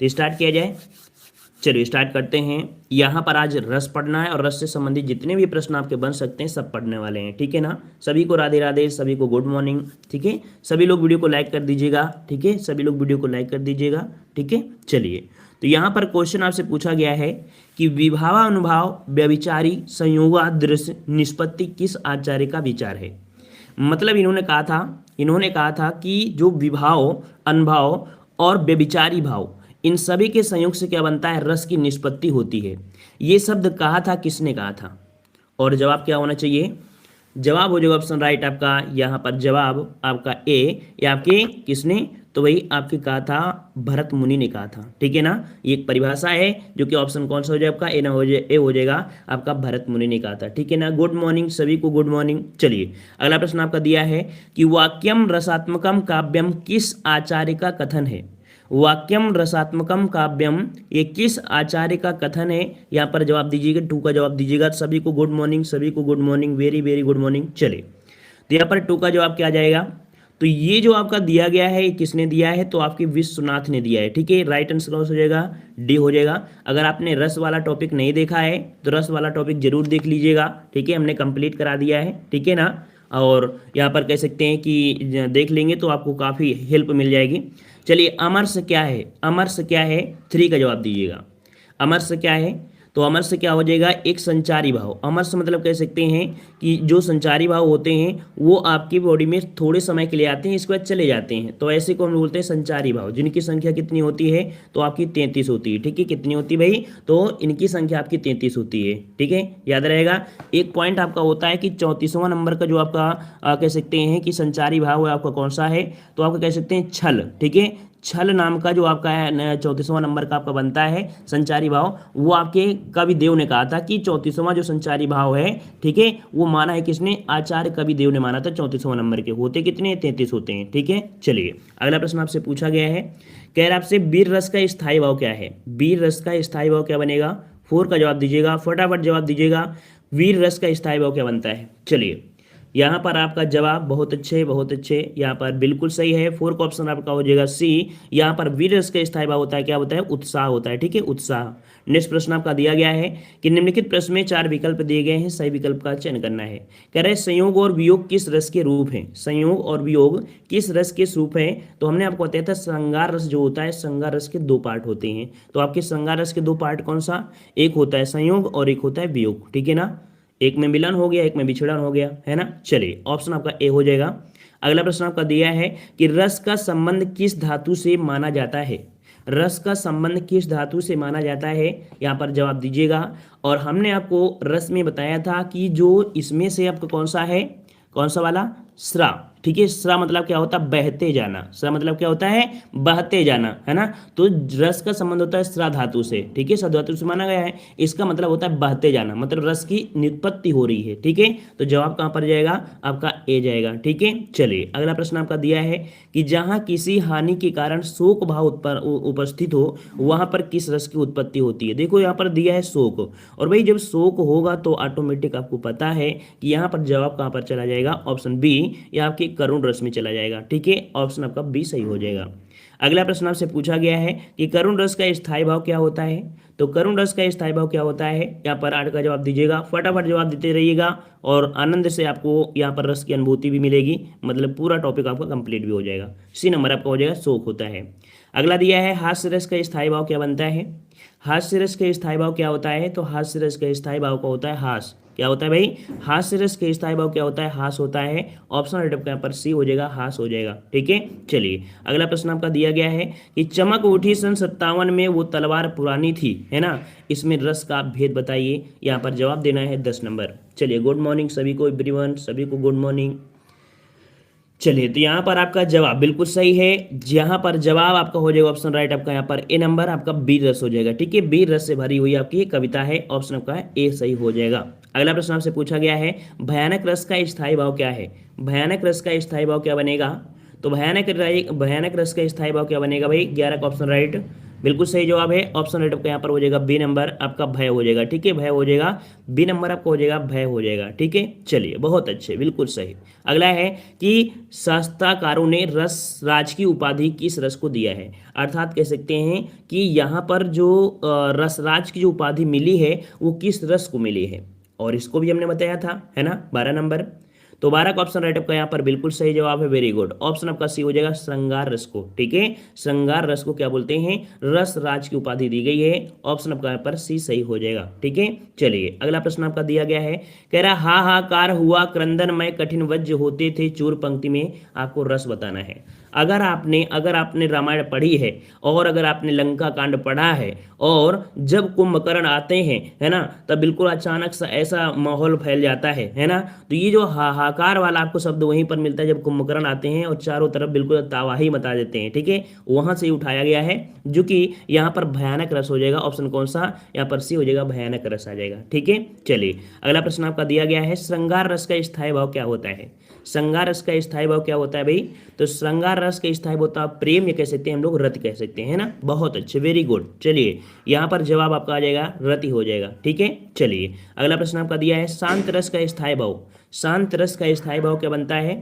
तो स्टार्ट किया जाए। चलिए स्टार्ट करते हैं। यहाँ पर आज रस पढ़ना है और रस से संबंधित जितने भी प्रश्न आपके बन सकते हैं सब पढ़ने वाले हैं, ठीक है ना। सभी को राधे राधे, सभी को गुड मॉर्निंग, ठीक है। सभी लोग वीडियो को लाइक कर दीजिएगा, ठीक है। सभी लोग वीडियो को लाइक कर दीजिएगा, ठीक है। चलिए, तो यहाँ पर क्वेश्चन आपसे पूछा गया है कि विभावानुभाव व्यभिचारी संयोगादृश्य निष्पत्ति किस आचार्य का विचार है। मतलब इन्होंने कहा था कि जो विभाव, अनुभाव और व्यभिचारी भाव, इन सभी के संयोग से क्या बनता है, रस की निष्पत्ति होती है। ये शब्द कहा था, किसने कहा था। और जवाब क्या होना चाहिए, जवाब हो जाएगा ऑप्शन राइट आपका। यहाँ पर जवाब आपका ए, या आपके किसने, तो वही आपके कहा था भरत मुनि ने कहा था, ठीक है ना। ये एक परिभाषा है जो कि ऑप्शन कौन सा हो जाएगा आपका, ए ना हो जाए, ए हो जाएगा आपका भरत मुनि ने कहा था, ठीक है ना। गुड मॉर्निंग सभी को, गुड मॉर्निंग। चलिए अगला प्रश्न आपका दिया है कि वाक्यम रसात्मकम काव्यम किस आचार्य का कथन है। वाक्यम रसात्मकम काव्यम, ये किस आचार्य का कथन है। यहाँ पर जवाब दीजिएगा, 2 का जवाब दीजिएगा। सभी को गुड मॉर्निंग, सभी को good morning, very very good morning. चलिए, तो यहाँ पर 2 का जवाब क्या आ जाएगा, तो ये जो आपका दिया गया है, ये किसने दिया है, तो आपके विश्वनाथ ने दिया है, ठीक है। राइट आंसर हो जाएगा डी हो जाएगा। अगर आपने रस वाला टॉपिक नहीं देखा है तो रस वाला टॉपिक जरूर देख लीजिएगा, ठीक है। हमने कंप्लीट करा दिया है, ठीक है ना। और यहाँ पर कह सकते हैं कि देख लेंगे तो आपको काफ़ी हेल्प मिल जाएगी। चलिए, अमरस क्या है, अमरस क्या है, 3 का जवाब दीजिएगा। अमरस क्या है, तो अमरस क्या हो जाएगा, एक संचारी भाव। अमरस मतलब कह सकते हैं कि जो संचारी भाव होते हैं वो आपकी बॉडी में थोड़े समय के लिए आते हैं, इसके बाद चले जाते हैं, तो ऐसे को हम बोलते हैं संचारी भाव, जिनकी संख्या कितनी होती है, तो आपकी 33 होती है, ठीक है। कितनी होती है भाई, तो इनकी संख्या आपकी 33 होती है, ठीक है, याद रहेगा। एक पॉइंट आपका होता है कि 34वां नंबर का जो आपका कह सकते हैं कि संचारी भाव है आपका कौन सा है, तो आपका कह सकते हैं छल, ठीक है। छल नाम का जो आपका है 34वां नंबर का आपका बनता है संचारी भाव, वो आपके कविदेव ने कहा था कि 34वां जो संचारी भाव है, ठीक है, वो माना है किसने, आचार्य कविदेव ने माना था। 34वां नंबर के होते कितने, 33 होते हैं, ठीक है। चलिए अगला प्रश्न आपसे पूछा गया है, कह रहा आपसे वीर रस का स्थायी भाव क्या है। वीर रस का स्थायी भाव क्या बनेगा, 4 का जवाब दीजिएगा, फटाफट जवाब दीजिएगा। वीर रस का स्थायी भाव क्या बनता है। चलिए, यहाँ पर आपका जवाब बहुत अच्छे, बहुत अच्छे, यहाँ पर बिल्कुल सही है। 4 का ऑप्शन आपका हो जाएगा सी। यहाँ पर वीर रस का स्थायी भाव होता है, क्या होता है, उत्साह होता है, ठीक है, उत्साह। नेक्स्ट प्रश्न आपका दिया गया है कि निम्नलिखित प्रश्न में 4 विकल्प दिए गए हैं, सही विकल्प का चयन करना है। कह रहे हैं संयोग और वियोग किस रस के रूप हैं। संयोग और वियोग किस रस के रूप हैं, तो हमने आपको बताया था श्रृंगार रस जो होता है, श्रृंगार रस के 2 पार्ट होते हैं। तो आपके श्रृंगार रस के 2 पार्ट कौन सा, एक होता है संयोग और एक होता है वियोग, ठीक है ना। एक में मिलन हो गया, एक में विछड़न हो गया, है ना। चलिए ऑप्शन आपका ए हो जाएगा। अगला प्रश्न आपका दिया है कि रस का संबंध किस धातु से माना जाता है। रस का संबंध किस धातु से माना जाता है, यहाँ पर जवाब दीजिएगा। और हमने आपको रस में बताया था कि जो इसमें से आपका कौन सा है, कौन सा वाला, स्रा, ठीक है। स्रा मतलब क्या होता है, बहते जाना। स्रा मतलब क्या होता है, बहते जाना, है ना। तो रस का संबंध होता है स्रा धातु से, ठीक है, स्रा धातु से माना गया है। इसका मतलब होता है बहते जाना, मतलब रस की निष्पत्ति हो रही है, ठीक है। तो जवाब कहाँ पर जाएगा, आपका ए जाएगा, ठीक है। चलिए अगला प्रश्न आपका दिया है कि जहाँ किसी हानि के कारण शोक भाव उपस्थित हो, वहां पर किस रस की उत्पत्ति होती है। देखो यहाँ पर दिया है शोक, और भाई जब शोक होगा तो ऑटोमेटिक आपको पता है कि यहाँ पर जवाब कहाँ पर चला जाएगा, ऑप्शन बी, या आपके करुण रस में चला जाएगा, ठीक है। ऑप्शन आपका बी सही हो जाएगा। अगला प्रश्न आपसे पूछा गया है कि करुण रस का स्थायी भाव क्या होता है। तो करुण रस का स्थायी भाव क्या होता है, यहाँ पर 8 का जवाब दीजिएगा, फटाफट जवाब देते रहिएगा और आनंद से आपको यहाँ पर रस की अनुभूति भी मिलेगी, मतलब पूरा टॉपिक आपका कंप्लीट भी हो जाएगा। सी नंबर आपका हो जाएगा शोक होता है। अगला दिया है हास्य रस का स्थायी भाव क्या बनता है। हास्य रस का स्थायी भाव क्या होता है, तो हास्य रस का स्थायी भाव का होता है हास। क्या होता है भाई, हास्य रस के स्थायी भाव क्या होता है, हास होता है। ऑप्शन राइट आपका यहाँ पर सी हो जाएगा, हास हो जाएगा, ठीक है। चलिए अगला प्रश्न आपका दिया गया है कि चमक उठी सन 57 में वो तलवार पुरानी थी, है ना, इसमें रस का भेद बताइए। यहाँ पर जवाब देना है 10 नंबर। चलिए गुड मॉर्निंग सभी को, एवरीवन, सभी को गुड मॉर्निंग। चलिए, तो यहाँ पर आपका जवाब बिल्कुल सही है। यहाँ पर जवाब आपका हो जाएगा ऑप्शन राइट आपका यहाँ पर ए नंबर, आपका बी रस हो जाएगा, ठीक है। बी रस से भरी हुई आपकी कविता है, ऑप्शन आपका ए सही हो जाएगा। अगला प्रश्न आपसे पूछा गया है भयानक रस का स्थायी भाव क्या है। भयानक रस का स्थायी भाव क्या बनेगा, तो भयानक रस का स्थायी भाव क्या बनेगा भाई, 11 का ऑप्शन राइट, बिल्कुल सही जवाब है ऑप्शन राइट आपका यहाँ पर हो जाएगा बी नंबर आपका भय हो जाएगा, ठीक है, भय हो जाएगा, बी नंबर आपका हो जाएगा भय हो जाएगा, ठीक है। चलिए बहुत अच्छे, बिल्कुल सही। अगला है कि शास्त्रकारों ने रस राज की उपाधि किस रस को दिया है, अर्थात कह सकते हैं कि यहाँ पर जो रसराज की जो उपाधि मिली है वो किस रस को मिली है, और इसको भी हमने बताया था, है ना, 12 नंबर। तो 12 का ऑप्शन राइट आपका यहाँ पर बिल्कुल सही जवाब है, वेरी गुड। ऑप्शन आपका सी हो जाएगा श्रृंगार रस को, ठीक है, श्रृंगार रस को क्या बोलते हैं, रस राज की उपाधि दी गई है, ऑप्शन आपका यहाँ पर सी सही हो जाएगा, ठीक है। चलिए अगला प्रश्न आपका दिया गया है, कह रहा हाहाकार हुआ क्रंदन में कठिन वज्र होते थे चूर पंक्ति में, आपको रस बताना है। अगर आपने रामायण पढ़ी है और अगर आपने लंका कांड पढ़ा है और जब कुंभकर्ण आते हैं, है ना, तब बिल्कुल अचानक सा ऐसा माहौल फैल जाता है ना, तो ये जो हाहाकार वाला आपको शब्द वहीं पर मिलता है जब कुंभकर्ण आते हैं और चारों तरफ बिल्कुल तबाही मचा देते हैं, ठीक है, वहां से उठाया गया है, जो कि यहाँ पर भयानक रस हो जाएगा। ऑप्शन कौन सा, यहाँ पर सी हो जाएगा, भयानक रस आ जाएगा, ठीक है। चलिए अगला प्रश्न आपका दिया गया है, श्रृंगार रस का स्थायी भाव क्या होता है, श्रृंगार रस का स्थायी भाव क्या होता है भाई, तो श्रृंगार रस का स्थायी होता है प्रेम, ये कह सकते हैं हम लोग रति कह सकते हैं, है ना, बहुत अच्छे, वेरी गुड। चलिए यहाँ पर जवाब आपका आ जाएगा रति हो जाएगा, ठीक है। चलिए अगला प्रश्न आपका दिया है, शांत रस का स्थायी भाव, शांत रस का स्थायी भाव क्या बनता है,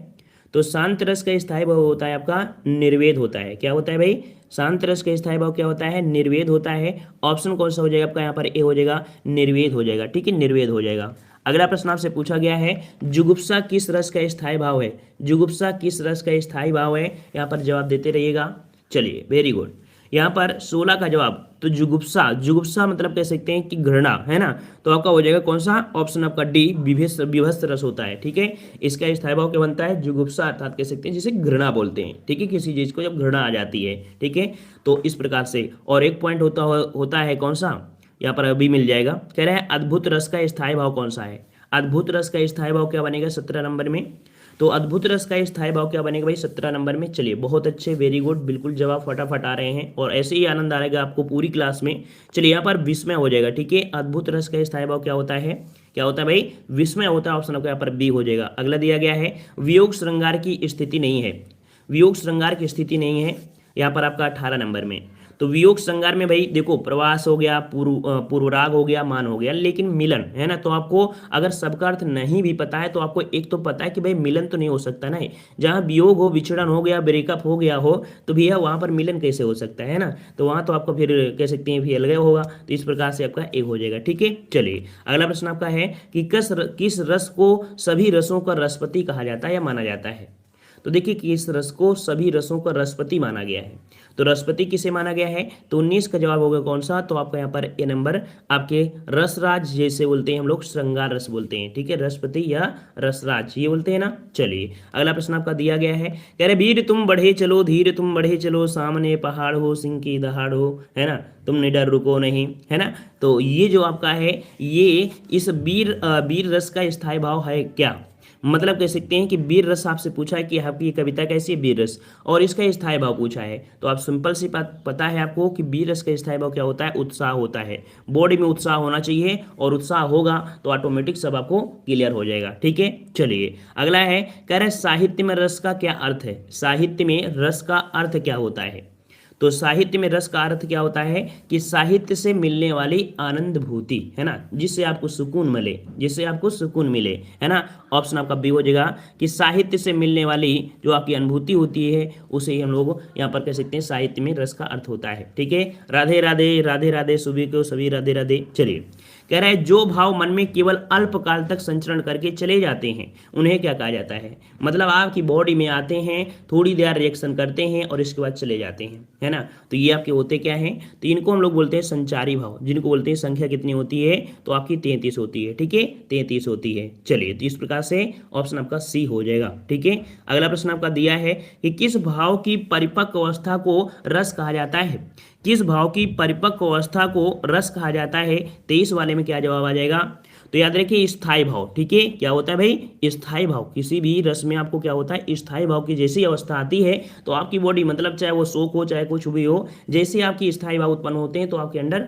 तो शांत रस का स्थायी भाव होता है आपका निर्वेद होता है, क्या होता है भाई, शांत रस का स्थायी भाव क्या होता है, निर्वेद होता है। ऑप्शन कौन सा हो जाएगा आपका यहाँ पर, ए हो जाएगा, निर्वेद हो जाएगा, ठीक है, निर्वेद हो जाएगा। अगला प्रश्न आपसे पूछा गया है, जुगुप्सा किस रस का स्थायी भाव है, जुगुप्सा किस रस का स्थायी भाव है, यहाँ पर जवाब देते रहिएगा। चलिए वेरी गुड, यहाँ पर 16 का जवाब, तो जुगुप्सा, जुगुप्सा मतलब कह सकते हैं कि घृणा, है ना, तो आपका हो जाएगा कौन सा, ऑप्शन आपका डी, विभत्स रस होता है, ठीक है, इसका स्थायी भाव क्या बनता है, जुगुप्सा, अर्थात कह सकते हैं जिसे घृणा बोलते हैं, ठीक है, किसी चीज को जब घृणा आ जाती है, ठीक है, तो इस प्रकार से। और एक पॉइंट होता है कौन सा, यहाँ पर अभी मिल जाएगा, कह रहे हैं अद्भुत रस का स्थायी भाव कौन सा है, अद्भुत रस का स्थायी भाव क्या बनेगा 17 नंबर में, तो अद्भुत रस का स्थायी भाव क्या बनेगा भाई 17 नंबर में। चलिए बहुत अच्छे, वेरी गुड, बिल्कुल जवाब फटाफट आ रहे हैं और ऐसे ही आनंद आएगा आपको पूरी क्लास में। चलिए यहाँ पर विस्मय हो जाएगा, ठीक है, अद्भुत रस का स्थायी भाव क्या होता है, क्या होता है भाई, विस्मय होता है, ऑप्शन आपका यहाँ पर बी हो जाएगा। अगला दिया गया है, वियोग श्रृंगार की स्थिति नहीं है, वियोग श्रृंगार की स्थिति नहीं है, यहाँ पर आपका 18 नंबर में। तो वियोग श्रृंगार में भाई देखो, प्रवास हो गया, पूर्वराग हो गया, मान हो गया, लेकिन मिलन, है ना, तो आपको अगर सबका अर्थ नहीं भी पता है तो आपको एक तो पता है कि भाई मिलन तो नहीं हो सकता ना, जहाँ वियोग हो, विछड़न हो गया, ब्रेकअप हो गया हो, तो भैया वहाँ पर मिलन कैसे हो सकता है ना, तो वहाँ तो आपको फिर कह सकते हैं फिर अलग होगा, तो इस प्रकार से आपका एक हो जाएगा, ठीक है। चलिए अगला प्रश्न आपका है कि किस रस को सभी रसों का रसपति कहा जाता है या माना जाता है, तो देखिए कि इस रस को सभी रसों का रसपति माना गया है, तो रसपति किसे माना गया है, तो 19 का जवाब होगा कौन सा, तो आपका यहाँ पर ए नंबर आपके रसराज, जैसे बोलते हैं हम लोग श्रृंगार रस बोलते हैं, ठीक है, रसपति या रसराज ये बोलते हैं ना। चलिए अगला प्रश्न आपका दिया गया है, कह रहे वीर तुम बढ़े चलो, धीर तुम बढ़े चलो, सामने पहाड़ हो, सिंह की दहाड़ हो, है ना, तुम निडर रुको नहीं, है ना, तो ये जो आपका है, ये इस वीर रस का स्थायी भाव है क्या, मतलब कह सकते हैं कि वीर रस आपसे पूछा है कि आपकी कविता कैसी है, वीर रस, और इसका स्थायी भाव पूछा है, तो आप सिंपल सी बात पता है आपको कि वीर रस का स्थायी भाव क्या होता है, उत्साह होता है, बॉडी में उत्साह होना चाहिए, और उत्साह होगा तो ऑटोमेटिक सब आपको क्लियर हो जाएगा, ठीक है। चलिए अगला है, कह रहे साहित्य में रस का क्या अर्थ है, साहित्य में रस का अर्थ क्या होता है, तो साहित्य में रस का अर्थ क्या होता है कि साहित्य से मिलने वाली आनंद भूति, है ना, जिससे आपको सुकून मिले, जिससे आपको सुकून मिले, है ना, ऑप्शन आपका बी हो जाएगा कि साहित्य से मिलने वाली जो आपकी अनुभूति होती है उसे ही हम लोग यहाँ पर कह सकते हैं साहित्य में रस का अर्थ होता है, ठीक है। राधे राधे, राधे राधे, सभी को सभी राधे राधे। चलिए कह रहा है जो भाव मन में केवल अल्पकाल तक संचरण करके चले जाते हैं उन्हें क्या कहा जाता है, मतलब आपकी बॉडी में आते हैं, थोड़ी देर रिएक्शन करते हैं और इसके बाद चले जाते हैं, है ना, तो ये आपके होते क्या हैं, तो इनको हम लोग बोलते हैं संचारी भाव, जिनको बोलते हैं संख्या कितनी होती है, तो आपकी 33 होती है, ठीक है, 33 होती है। चलिए तो इस प्रकार से ऑप्शन आपका सी हो जाएगा, ठीक है। अगला प्रश्न आपका दिया है कि किस भाव की परिपक्व अवस्था को रस कहा जाता है, किस भाव की परिपक्व अवस्था को रस कहा जाता है, 23 वाले में क्या जवाब आ जाएगा, तो याद रखिए स्थायी भाव, ठीक है, क्या होता है भाई स्थायी भाव, किसी भी रस में आपको क्या होता है स्थायी भाव की जैसी अवस्था आती है तो आपकी बॉडी मतलब चाहे वो शोक हो चाहे कुछ भी हो, जैसे आपकी स्थायी भाव उत्पन्न होते हैं तो आपके अंदर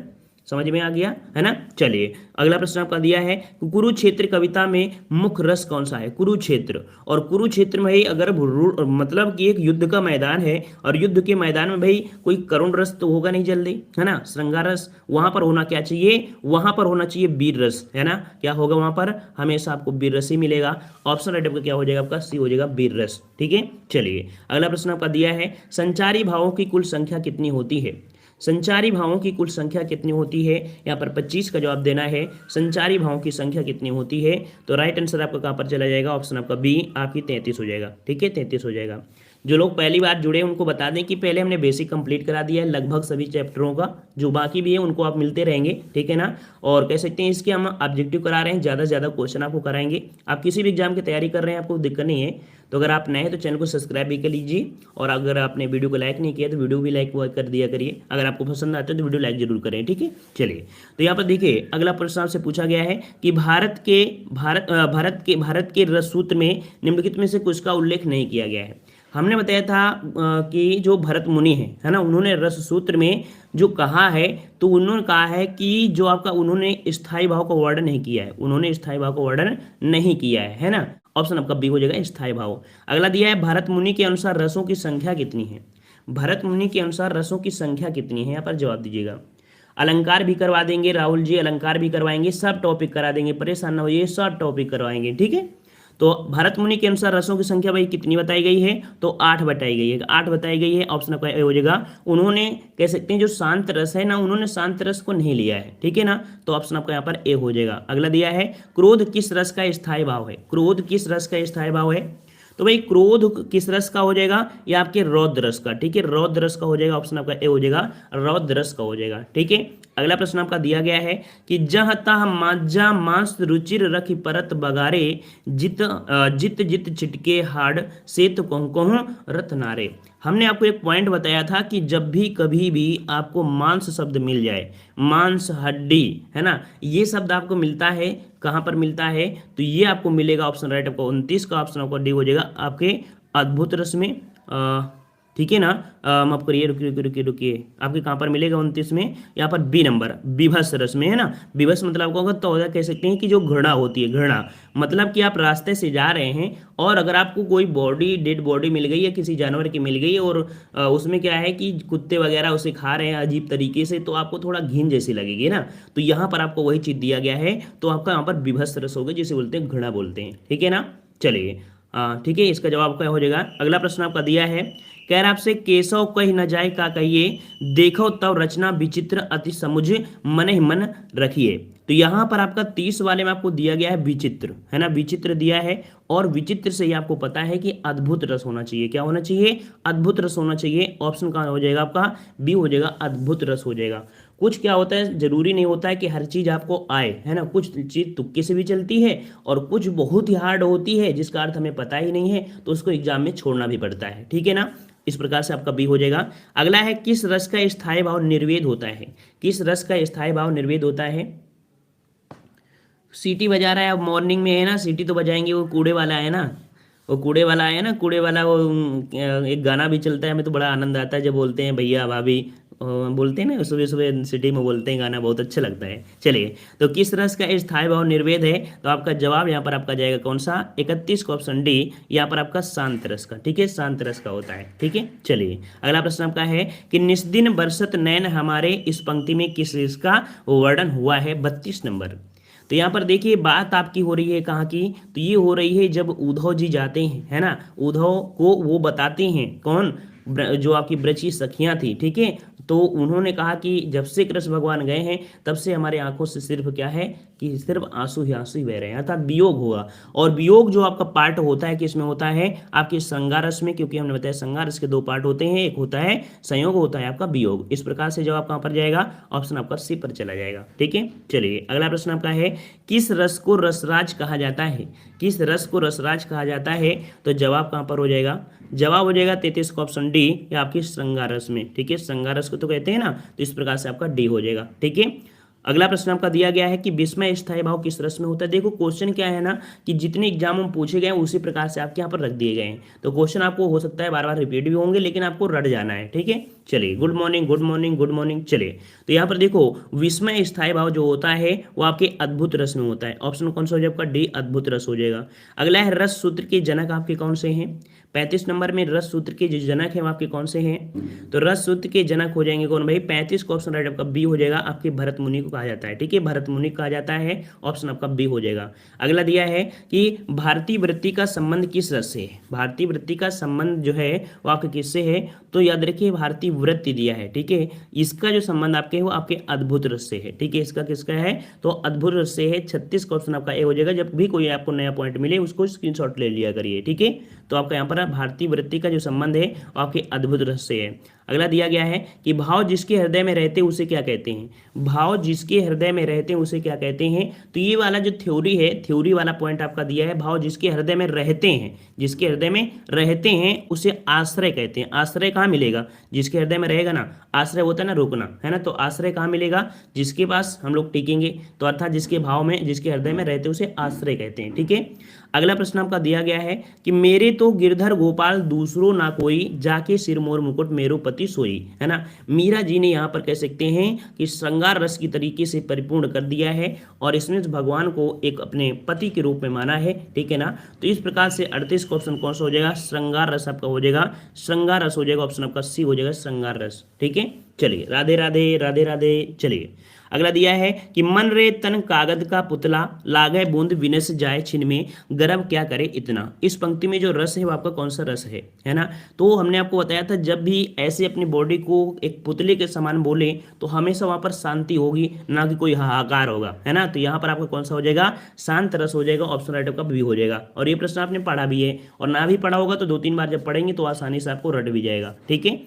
समझ में आ गया है ना। चलिए अगला प्रश्न आपका दिया है, कुरुक्षेत्र कविता में मुख्य रस कौन सा है? कुरुक्षेत्र, और कुरुक्षेत्र में भाई अगर मतलब कि एक युद्ध का मैदान है, और युद्ध के मैदान में भाई कोई करुण रस तो होगा नहीं जल्दी, है ना, श्रृंगार रस। वहां पर होना क्या चाहिए? वहां पर होना चाहिए वीर रस, है ना। क्या होगा वहां पर? हमेशा आपको वीर रस ही मिलेगा। ऑप्शन राइट आपका क्या हो जाएगा? आपका सी हो जाएगा, वीर रस। ठीक है, चलिए अगला प्रश्न आपका दिया है, संचारी भावों की कुल संख्या कितनी होती है? संचारी भावों की कुल संख्या कितनी होती है? यहाँ पर 25 का जवाब देना है। संचारी भावों की संख्या कितनी होती है? तो राइट आंसर आपका कहाँ पर चला जाएगा? ऑप्शन आपका बी, आपकी 33 हो जाएगा। ठीक है, 33 हो जाएगा। जो लोग पहली बार जुड़े उनको बता दें कि पहले हमने बेसिक कंप्लीट करा दिया है लगभग सभी चैप्टरों का, जो बाकी भी है उनको आप मिलते रहेंगे, ठीक है ना। और कह सकते हैं इसके हम ऑब्जेक्टिव करा रहे हैं, ज़्यादा से ज़्यादा क्वेश्चन आपको कराएंगे। आप किसी भी एग्जाम की तैयारी कर रहे हैं, आपको दिक्कत नहीं है, तो अगर आप नए हैं तो चैनल को सब्सक्राइब भी कर लीजिए, और अगर आपने वीडियो को लाइक नहीं किया तो वीडियो भी लाइक कर दिया करिए। अगर आपको पसंद आता है तो वीडियो लाइक जरूर करें, ठीक है। चलिए तो यहाँ पर देखिए अगला प्रश्न आपसे पूछा गया है कि भारत के रस सूत्र में निम्नलिखित में से कुछ का उल्लेख नहीं किया गया है। हमने बताया था कि जो भरत मुनि है ना, उन्होंने रस सूत्र में जो कहा है, तो उन्होंने कहा है कि जो आपका उन्होंने स्थायी भाव का वर्णन नहीं किया है, उन्होंने स्थायी भाव का वर्णन नहीं किया है ना। ऑप्शन आपका बी हो जाएगा, स्थायी भाव। अगला दिया है, भरत मुनि के अनुसार रसों की संख्या कितनी है? भरत मुनि के अनुसार रसों की संख्या कितनी है? यहाँ पर जवाब दीजिएगा। अलंकार भी करवा देंगे राहुल जी, अलंकार भी करवाएंगे, सब टॉपिक करा देंगे, परेशान ना होइए, सब टॉपिक करवाएंगे, ठीक है। तो भरत मुनि के अनुसार रसों की संख्या भाई कितनी बताई गई है? तो 8 बताई गई है, 8 बताई गई है। ऑप्शन आपका ए हो जाएगा। उन्होंने कह सकते हैं जो शांत रस है ना, उन्होंने शांत रस को नहीं लिया है, ठीक है ना। तो ऑप्शन आपका यहाँ पर ए हो जाएगा। अगला दिया है, क्रोध किस रस का स्थायी भाव है? क्रोध किस रस का स्थायी भाव है? तो भाई क्रोध किस रस का हो जाएगा? या आपके रौद्र रस का, ठीक है, रौद्र रस का हो जाएगा। ऑप्शन आपका ए हो जाएगा, रौद्र रस का हो जाएगा, ठीक है। अगला प्रश्न आपका दिया गया है कि जह तह माजा मांस रुचिर रखी परत बगारे, जित जित जित चिटके हाड सेत कहूँ रत नारे। हमने आपको एक पॉइंट बताया था कि जब भी कभी भी आपको मांस शब्द मिल जाए, मांस हड्डी, है ना, ये शब्द आपको मिलता है, कहाँ पर मिलता है? तो ये आपको मिलेगा, ऑप्शन राइट आपको 29 का ऑप्शन आपको डी हो जाएगा, आपके अद्भुत रस में, ठीक है ना। माफ करिए, रुकिए रुकिए रुकिए रुकिए, आपके कहाँ पर मिलेगा 29 में? यहाँ पर बी नंबर, विभस रस में, है ना। विभस मतलब आपको तो कह सकते हैं कि जो घृणा होती है, घृणा मतलब कि आप रास्ते से जा रहे हैं और अगर आपको कोई बॉडी, डेड बॉडी मिल गई है, किसी जानवर की मिल गई है, और उसमें क्या है कि कुत्ते वगैरह उसे खा रहे हैं अजीब तरीके से, तो आपको थोड़ा घिन जैसी लगेगी ना। तो यहाँ पर आपको वही चीज़ दिया गया है, तो आपका यहाँ पर विभस रस होगा, जिसे बोलते हैं घृणा बोलते हैं, ठीक है ना। चलिए ठीक है, इसका जवाब क्या हो जाएगा। अगला प्रश्न आपका दिया है, कह रहा आपसे, केशव कही न जाए का कहिए, देखो तब रचना विचित्र अति समुझ मन ही मन रखिए। तो यहाँ पर आपका 30 वाले में आपको दिया गया है विचित्र, है ना, विचित्र दिया है, और विचित्र से ही आपको पता है कि अद्भुत रस होना चाहिए। क्या होना चाहिए? अद्भुत रस होना चाहिए। ऑप्शन कहाँ हो जाएगा आपका? बी हो जाएगा, अद्भुत रस हो जाएगा। कुछ क्या होता है, जरूरी नहीं होता है कि हर चीज आपको आए, है ना, कुछ चीज तुक्के से भी चलती है, और कुछ बहुत ही हार्ड होती है जिसका अर्थ हमें पता ही नहीं है, तो उसको एग्जाम में छोड़ना भी पड़ता है, ठीक है ना। इस प्रकार से आपका बी हो जाएगा। अगला है, किस रस का स्थायी भाव निर्वेद होता है? किस रस का स्थायी भाव निर्वेद होता है? सीटी बजा रहा है, अब मॉर्निंग में है ना, सीटी तो बजाएंगे, वो कूड़े वाला है ना, वो कूड़े वाला है ना, कूड़े वाला वो एक गाना भी चलता है, हमें तो बड़ा आनंद आता है जब बोलते हैं भैया भाभी, बोलते हैं ना सुबह सुबह सिटी में बोलते हैं, गाना बहुत अच्छा लगता है। चलिए, तो किस रस का स्थायी भाव निर्वेद है? तो आपका जवाब यहाँ पर आपका जाएगा कौन सा? 31 का ऑप्शन डी, यहाँ पर आपका शांत रस का, ठीक है, शांत रस का होता है, ठीक है। चलिए अगला प्रश्न आपका है कि निस्दिन बरसत नैन हमारे, इस पंक्ति में किस इसका वर्णन हुआ है? 32 नंबर। तो यहाँ पर देखिए बात आपकी हो रही है कहाँ की? तो ये हो रही है जब उद्धव जी जाते हैं, है ना, उद्धव को वो बताते हैं, कौन? जो आपकी ब्रची सखियां थी, ठीक है। तो उन्होंने कहा कि जब से कृष्ण भगवान गए हैं तब से हमारे आंखों से सिर्फ क्या है कि सिर्फ आंसू ही आंसू ही बह रहे हैं, अर्थात वियोग हुआ। और वियोग जो आपका पार्ट होता है किसमें होता है? आपके श्रृंगारस में, क्योंकि हमने बताया श्रृंगारस के 2 पार्ट होते हैं, एक होता है संयोग, होता है आपका वियोग। इस प्रकार से जवाब कहाँ पर जाएगा? ऑप्शन आपका सी पर चला जाएगा, ठीक है। चलिए अगला प्रश्न आपका है, किस रस को रसराज कहा जाता है? किस रस को रसराज कहा जाता है? तो जवाब कहाँ पर हो जाएगा? जवाब हो जाएगा 33 का ऑप्शन डी, या आपकी श्रृंगारस में, ठीक है, श्रृंगारस को तो कहते हैं ना, तो इस प्रकार से आपका डी हो जाएगा, ठीक है। अगला प्रश्न आपका दिया गया है कि विस्मय स्थायी भाव किस रस में होता है। देखो क्वेश्चन क्या है ना कि जितने एग्जाम में पूछे गए हैं उसी प्रकार से आपके यहाँ पर रख दिए गए हैं, तो क्वेश्चन आपको हो सकता है बार बार रिपीट भी होंगे, लेकिन आपको रट जाना है, ठीक है। चलिए, good morning good morning good morning. चलिए, तो यहाँ पर देखो विस्मय स्थायी भाव जो होता है वो आपके अद्भुत रस में होता है। ऑप्शन कौन सा हो जाएगा आपका? डी, अद्भुत रस हो जाएगा। अगला है रस सूत्र के जनक आपके कौन से हैं? 35 नंबर में रस सूत्र के जो जनक हैं वो आपके कौन से हैं? तो रस सूत्र के जनक हो जाएंगे कौन भाई? 35 का ऑप्शन राइट आपका बी हो जाएगा। आपके भरत मुनि को कहा जाता है, ठीक है, भरत मुनि कहा जाता है। ऑप्शन आपका बी हो जाएगा। अगला दिया है कि भारतीय वृत्ति का संबंध किस रस से है? भारतीय वृत्ति का संबंध जो है वो आपके किससे है? तो याद रखिए भारतीय वृत्ति दिया है, ठीक है। इसका जो संबंध आपके है वो आपके अद्भुत रस से है, ठीक है। इसका किसका है? तो अद्भुत रस से है। 36 का ऑप्शन आपका ए हो जाएगा। जब भी कोई आपको नया पॉइंट मिले उसको स्क्रीनशॉट ले लिया करिए, ठीक है। तो आपका यहाँ पर भारतीय वृत्ति का जो संबंध है वो आपके अद्भुत रस से है। अगला दिया गया है कि भाव जिसके हृदय में रहते हैं उसे क्या कहते हैं? भाव जिसके हृदय में रहते हैं उसे क्या कहते हैं? तो ये वाला जो थ्योरी है, थ्योरी वाला पॉइंट आपका दिया है, भाव जिसके हृदय में रहते हैं, जिसके हृदय में रहते हैं उसे आश्रय कहते हैं। आश्रय कहाँ मिलेगा? जिसके हृदय में रहेगा ना, आश्रय होता है ना रुकना, है ना, तो आश्रय कहाँ मिलेगा? जिसके पास हम लोग टिकेंगे, तो अर्थात जिसके भाव में, जिसके हृदय में रहते हैं उसे आश्रय कहते हैं, ठीक है। अगला प्रश्न आपका दिया गया है कि मेरे तो गिरधर गोपाल दूसरो ना कोई, जाके सिर मोर मुकुट मेरो पति सोई, है ना। मीरा जी ने यहाँ पर कह सकते हैं कि श्रृंगार रस की तरीके से परिपूर्ण कर दिया है और इसमें भगवान को एक अपने पति के रूप में माना है, ठीक है ना। तो इस प्रकार से 38 का ऑप्शन कौन सा हो जाएगा? श्रृंगार रस आपका हो जाएगा, श्रृंगार रस हो जाएगा। ऑप्शन आपका सी हो जाएगा, श्रृंगार रस, ठीक है। चलिए, राधे राधे राधे राधे। चलिए, अगला दिया है कि मन रे तन कागद का पुतला, लागे बूंद विनस जाए छिन में, गर्व क्या करे इतना। इस पंक्ति में जो रस है वो आपका कौन सा रस है ना। तो हमने आपको बताया था जब भी ऐसे अपनी बॉडी को एक पुतले के समान बोले तो हमेशा वहां पर शांति होगी, ना कि कोई हाहाकार होगा, है ना। तो यहाँ पर आपका कौन सा हो जाएगा? शांत रस हो जाएगा। ऑप्शन राइट आपका बी हो जाएगा। और ये प्रश्न आपने पढ़ा भी है, और ना भी पढ़ा होगा तो 2-3 बार जब पढ़ेंगे तो आसानी से आपको रट भी जाएगा, ठीक है।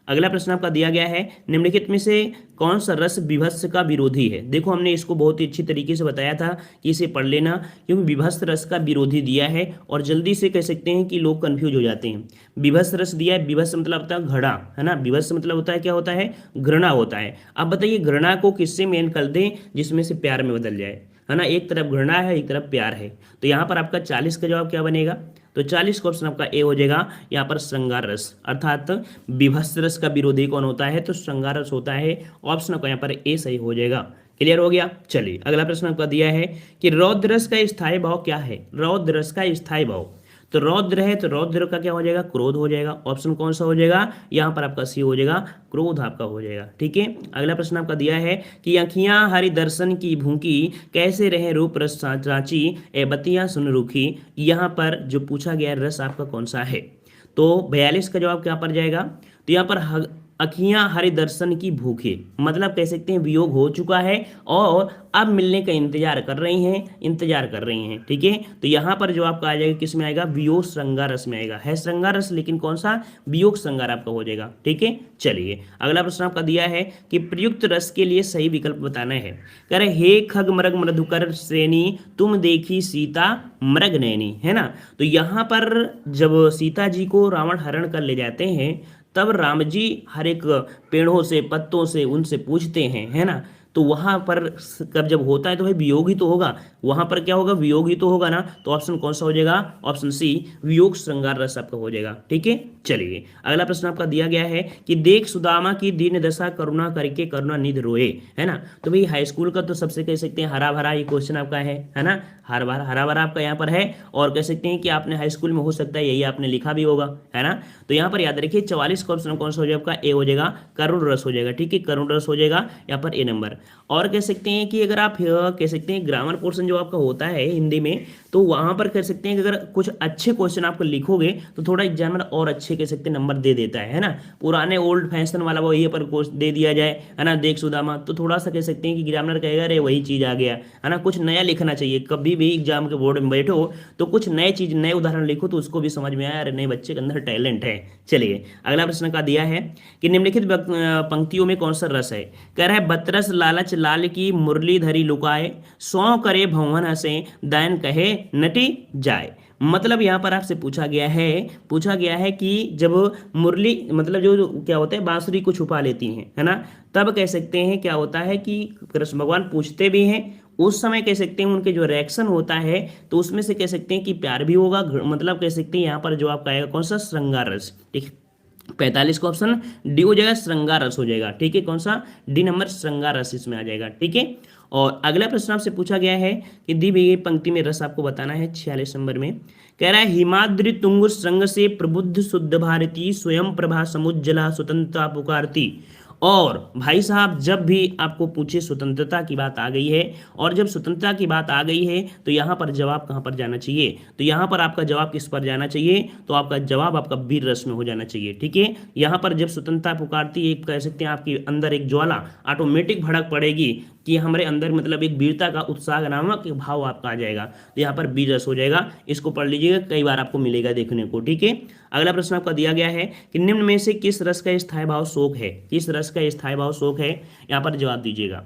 अगला प्रश्न आपका दिया गया है निम्नलिखित में से कौन सा रस विभत्स का विरोधी है। देखो हमने इसको बहुत ही अच्छी तरीके से बताया था कि इसे पढ़ लेना, क्योंकि विभत्स रस का विरोधी दिया है और जल्दी से कह सकते हैं कि लोग कंफ्यूज हो जाते हैं। विभत्स रस दिया है, विभत्स मतलब होता है घृणा, है ना। विभत्स मतलब होता है क्या होता है? घृणा होता है। अब बताइए घृणा को किससे मेन कर दें जिसमें से प्यार में बदल जाए, है ना। एक तरफ घृणा है, एक तरफ प्यार है। तो यहाँ पर आपका 40 का जवाब क्या बनेगा? तो 40 का ऑप्शन आपका ए हो जाएगा। यहाँ पर श्रृंगार रस, अर्थात विभत्स रस का विरोधी कौन होता है? तो श्रृंगार रस होता है। ऑप्शन का यहाँ पर ए सही हो जाएगा। क्लियर हो गया। चलिए, अगला प्रश्न आपका दिया है कि रौद्र रस का स्थायी भाव क्या है? रौद्र रस का स्थायी भाव, तो रौद्र है तो रौद्र का क्या हो जाएगा? क्रोध हो जाएगा। ऑप्शन कौन सा हो जाएगा? यहाँ पर आपका सी हो जाएगा, क्रोध आपका हो जाएगा, ठीक है। अगला प्रश्न आपका दिया है कि अखियां हरि दर्शन की भूखी, कैसे रहे रूप रस रांची, ए बतियां सुन रूखी। यहाँ पर जो पूछा गया रस आपका कौन सा है? तो 42 का जवाब क्या पर जाएगा? तो यहाँ पर अखियां हरि दर्शन की भूखे, मतलब कह सकते हैं वियोग हो चुका है और अब मिलने का इंतजार कर रही हैं, इंतजार कर रही हैं, ठीक है। तो यहाँ पर जो आपका आ जाएगा किस में आएगा? वियोग श्रृंगार रस में आएगा। है श्रृंगार रस, लेकिन कौन सा? वियोग श्रृंगार आपका हो जाएगा, ठीक है। चलिए, अगला प्रश्न आपका दिया है कि प्रयुक्त रस के लिए सही विकल्प बताना है। कह रहे हे खग मृग मधुकर श्रेणी, तुम देखी सीता मृग नैनी, है ना। तो यहाँ पर जब सीता जी को रावण हरण कर ले जाते हैं तब राम जी हर एक पेड़ों से, पत्तों से उनसे पूछते हैं, है ना। तो वहां पर कब जब होता है तो भाई वियोग ही तो होगा, वहां पर क्या होगा? वियोग ही तो होगा ना। तो ऑप्शन कौन सा हो जाएगा? ऑप्शन सी, वियोग श्रृंगार रस आपका हो जाएगा, ठीक है। चलिए, अगला प्रश्न आपका दिया गया है कि देख सुदामा की दीन दशा, करुणा करके करुणा निधि रोए, है ना। तो भाई हाई स्कूल का तो सबसे कह सकते हैं हरा भरा ये क्वेश्चन आपका है ना। हरा भरा आपका यहाँ पर है और कह सकते हैं कि आपने हाई स्कूल में हो सकता है यही आपने लिखा भी होगा, है ना। तो यहाँ पर याद रखिए 44 का ऑप्शन कौन सा हो जाएगा? आपका ए हो जाएगा, करुण रस हो जाएगा, ठीक है। करुण रस हो जाएगा यहाँ पर ए नंबर। और कह सकते हैं कि अगर आप कह सकते हैं ग्रामर पोर्शन जो आपका होता है हिंदी में, तो वहां पर कह सकते हैं कि अगर कुछ अच्छे क्वेश्चन आपको लिखोगे तो थोड़ा एग्जामिनर और अच्छे कह सकते हैं नंबर दे देता है ना। पुराने ओल्ड फैशन वाला वो ये पर कोर्स दे दिया जाए, है ना, देख सुदामा, तो थोड़ा सा कह सकते हैं कि एग्जामिनर कहेगा अरे वही चीज आ गया, है ना। कुछ नया लिखना चाहिए। कभी भी एग्जाम के बोर्ड में बैठो तो कुछ नए चीज, नए उदाहरण लिखो तो उसको भी समझ में आया अरे नए बच्चे के अंदर टैलेंट है। चलिए, अगला प्रश्न का दिया है कि निम्नलिखित पंक्तियों में कौन सा रस है? कह रहा है बतरस लालच लाल की मुरली धरी लुकाए, सौ करे भवन हसे, दान कहे नटी जाए। मतलब यहाँ पर आपसे पूछा गया है कि जब मुरली मतलब जो क्या होता है बांसुरी को छुपा लेती हैं, है ना, तब कह सकते हैं क्या होता है कि कृष्ण भगवान पूछते भी हैं, उस समय कह सकते हैं उनके जो रिएक्शन होता है तो उसमें से कह सकते हैं कि प्यार भी होगा, मतलब कह सकते हैं यहाँ पर जो आपका आएगा कौन सा, श्रृंगार रस। ठीक है, 45 का ऑप्शन डी हो जाएगा, श्रृंगार रस हो जाएगा। ठीक है, कौन सा, डी नंबर श्रृंगार रस इसमें आ जाएगा। ठीक है, और अगला प्रश्न आपसे पूछा गया है कि दी गई पंक्ति में रस आपको बताना है 46 नंबर में। कह रहा है हिमाद्रि तुंग श्रृंग से प्रबुद्ध शुद्ध भारती स्वयं प्रभा समुज्जला स्वतंत्रता पुकारती। और भाई साहब जब भी आपको पूछे स्वतंत्रता की बात आ गई है और जब स्वतंत्रता की बात आ गई है तो यहाँ पर जवाब कहाँ पर जाना चाहिए, तो यहाँ पर आपका जवाब किस पर जाना चाहिए, तो आपका जवाब आपका वीर रस में हो जाना चाहिए। ठीक है, यहाँ पर जब स्वतंत्रता पुकारती है कह सकते हैं आपके अंदर एक ज्वाला ऑटोमेटिक भड़क पड़ेगी कि हमारे अंदर मतलब एक वीरता का उत्साह नामक एक भाव आपका आ जाएगा, तो यहाँ पर वीर रस हो जाएगा। इसको पढ़ लीजिएगा, कई बार आपको मिलेगा देखने को। ठीक है, अगला प्रश्न आपका दिया गया है कि निम्न में से किस रस का स्थायी भाव शोक है, किस रस का स्थायी भाव शोक है, यहाँ पर जवाब दीजिएगा।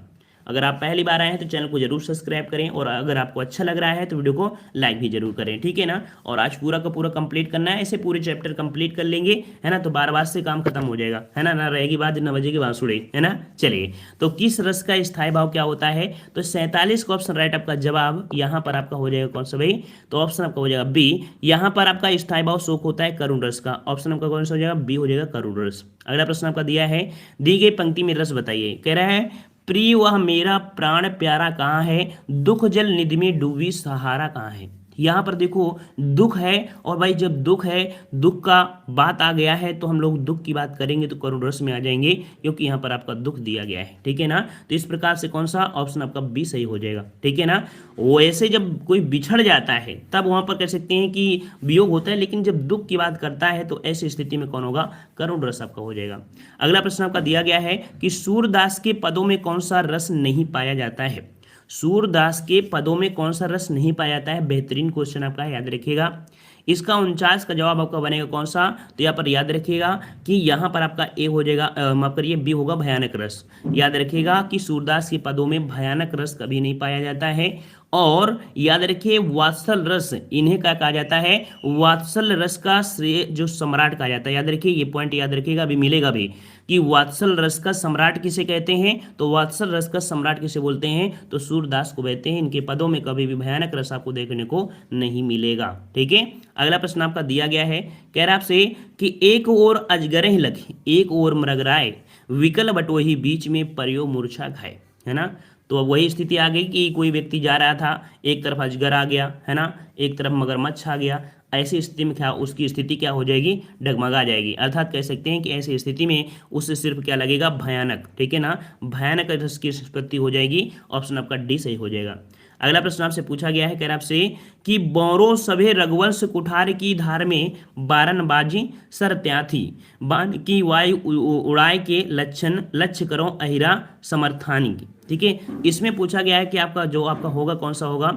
अगर आप पहली बार आए हैं तो चैनल को जरूर सब्सक्राइब करें और अगर आपको अच्छा लग रहा है तो वीडियो को लाइक भी जरूर करें। ठीक है ना, और आज पूरा का पूरा कंप्लीट करना है, ऐसे पूरे चैप्टर कंप्लीट कर लेंगे, है ना, तो बार बार से काम खत्म हो जाएगा, है ना रहेगी बात न बजेगी बांसुरी, है ना। चलिए, तो किस रस का स्थायी भाव क्या होता है, तो 47 का ऑप्शन राइट आपका जवाब यहाँ पर आपका हो जाएगा कौन सा भाई, तो ऑप्शन आपका हो जाएगा बी। यहाँ पर आपका स्थायी भाव शोक होता है करुण रस का, ऑप्शन आपका कौन सा हो जाएगा, बी हो जाएगा करुण रस। अगला प्रश्न आपका दिया है दी गई पंक्ति में रस बताइए। कह रहा है प्रिय वह मेरा प्राण प्यारा कहाँ है, दुख जल निधि में डूबी सहारा कहाँ है। यहाँ पर देखो दुख है, और भाई जब दुख है, दुख का बात आ गया है तो हम लोग दुख की बात करेंगे तो करुण रस में आ जाएंगे, क्योंकि यहाँ पर आपका दुख दिया गया है। ठीक है ना, तो इस प्रकार से कौन सा ऑप्शन आपका बी सही हो जाएगा। ठीक है ना, वैसे जब कोई बिछड़ जाता है तब वहां पर कह सकते हैं कि वियोग होता है, लेकिन जब दुख की बात करता है तो ऐसी स्थिति में कौन होगा, करुण रस आपका हो जाएगा। अगला प्रश्न आपका दिया गया है कि सूरदास के पदों में कौन सा रस नहीं पाया जाता है, सूरदास के पदों में कौन सा रस नहीं पाया जाता है, बेहतरीन क्वेश्चन आपका, याद रखिएगा। इसका 49 का जवाब आपका बनेगा कौन सा, तो यहाँ पर याद रखिएगा कि यहाँ पर आपका ए हो जाएगा, माफ करिए बी होगा भयानक रस। याद रखिएगा कि सूरदास के पदों में भयानक रस कभी नहीं पाया जाता है। और याद रखिए वात्सल रस इन्हें क्या कहा जाता है, वात्सल रस का श्रेय जो सम्राट कहा जाता है। याद रखिए ये पॉइंट याद रखिएगा, अभी मिलेगा भी कि वात्सल रस का सम्राट किसे कहते हैं, तो वात्सल रस का सम्राट किसे बोलते हैं, तो सूरदास को कहते हैं। इनके पदों में कभी भी भयानक रस आपको देखने को नहीं मिलेगा। ठीक है, अगला प्रश्न आपका दिया गया है, कह रहा आपसे कि एक ओर अजगरे लखे एक ओर मृगराय, विकल बटोही बीच में परियो मूर्छा खाए, है ना। तो अब वही स्थिति आ गई कि कोई व्यक्ति जा रहा था, एक तरफ अजगर आ गया, है ना, एक तरफ मगरमच्छ आ गया। ऐसी स्थिति में क्या उसकी स्थिति क्या हो जाएगी, डगमगा जाएगी। अर्थात कह सकते हैं कि ऐसी स्थिति में उससे सिर्फ क्या लगेगा, भयानक। ठीक है ना, भयानक रस की उत्पत्ति हो जाएगी, ऑप्शन आपका डी सही हो जाएगा। अगला प्रश्न आपसे पूछा गया है, कह रहा आपसे कि बौरों सभे रघुवंश कुठार की धार में बारनबाजी सर त्याथी बान की वायु उड़ाए के लक्षण लक्ष्य करो अहिरा समर्थानी की। ठीक है, इसमें पूछा गया है कि आपका जो आपका होगा कौन सा होगा,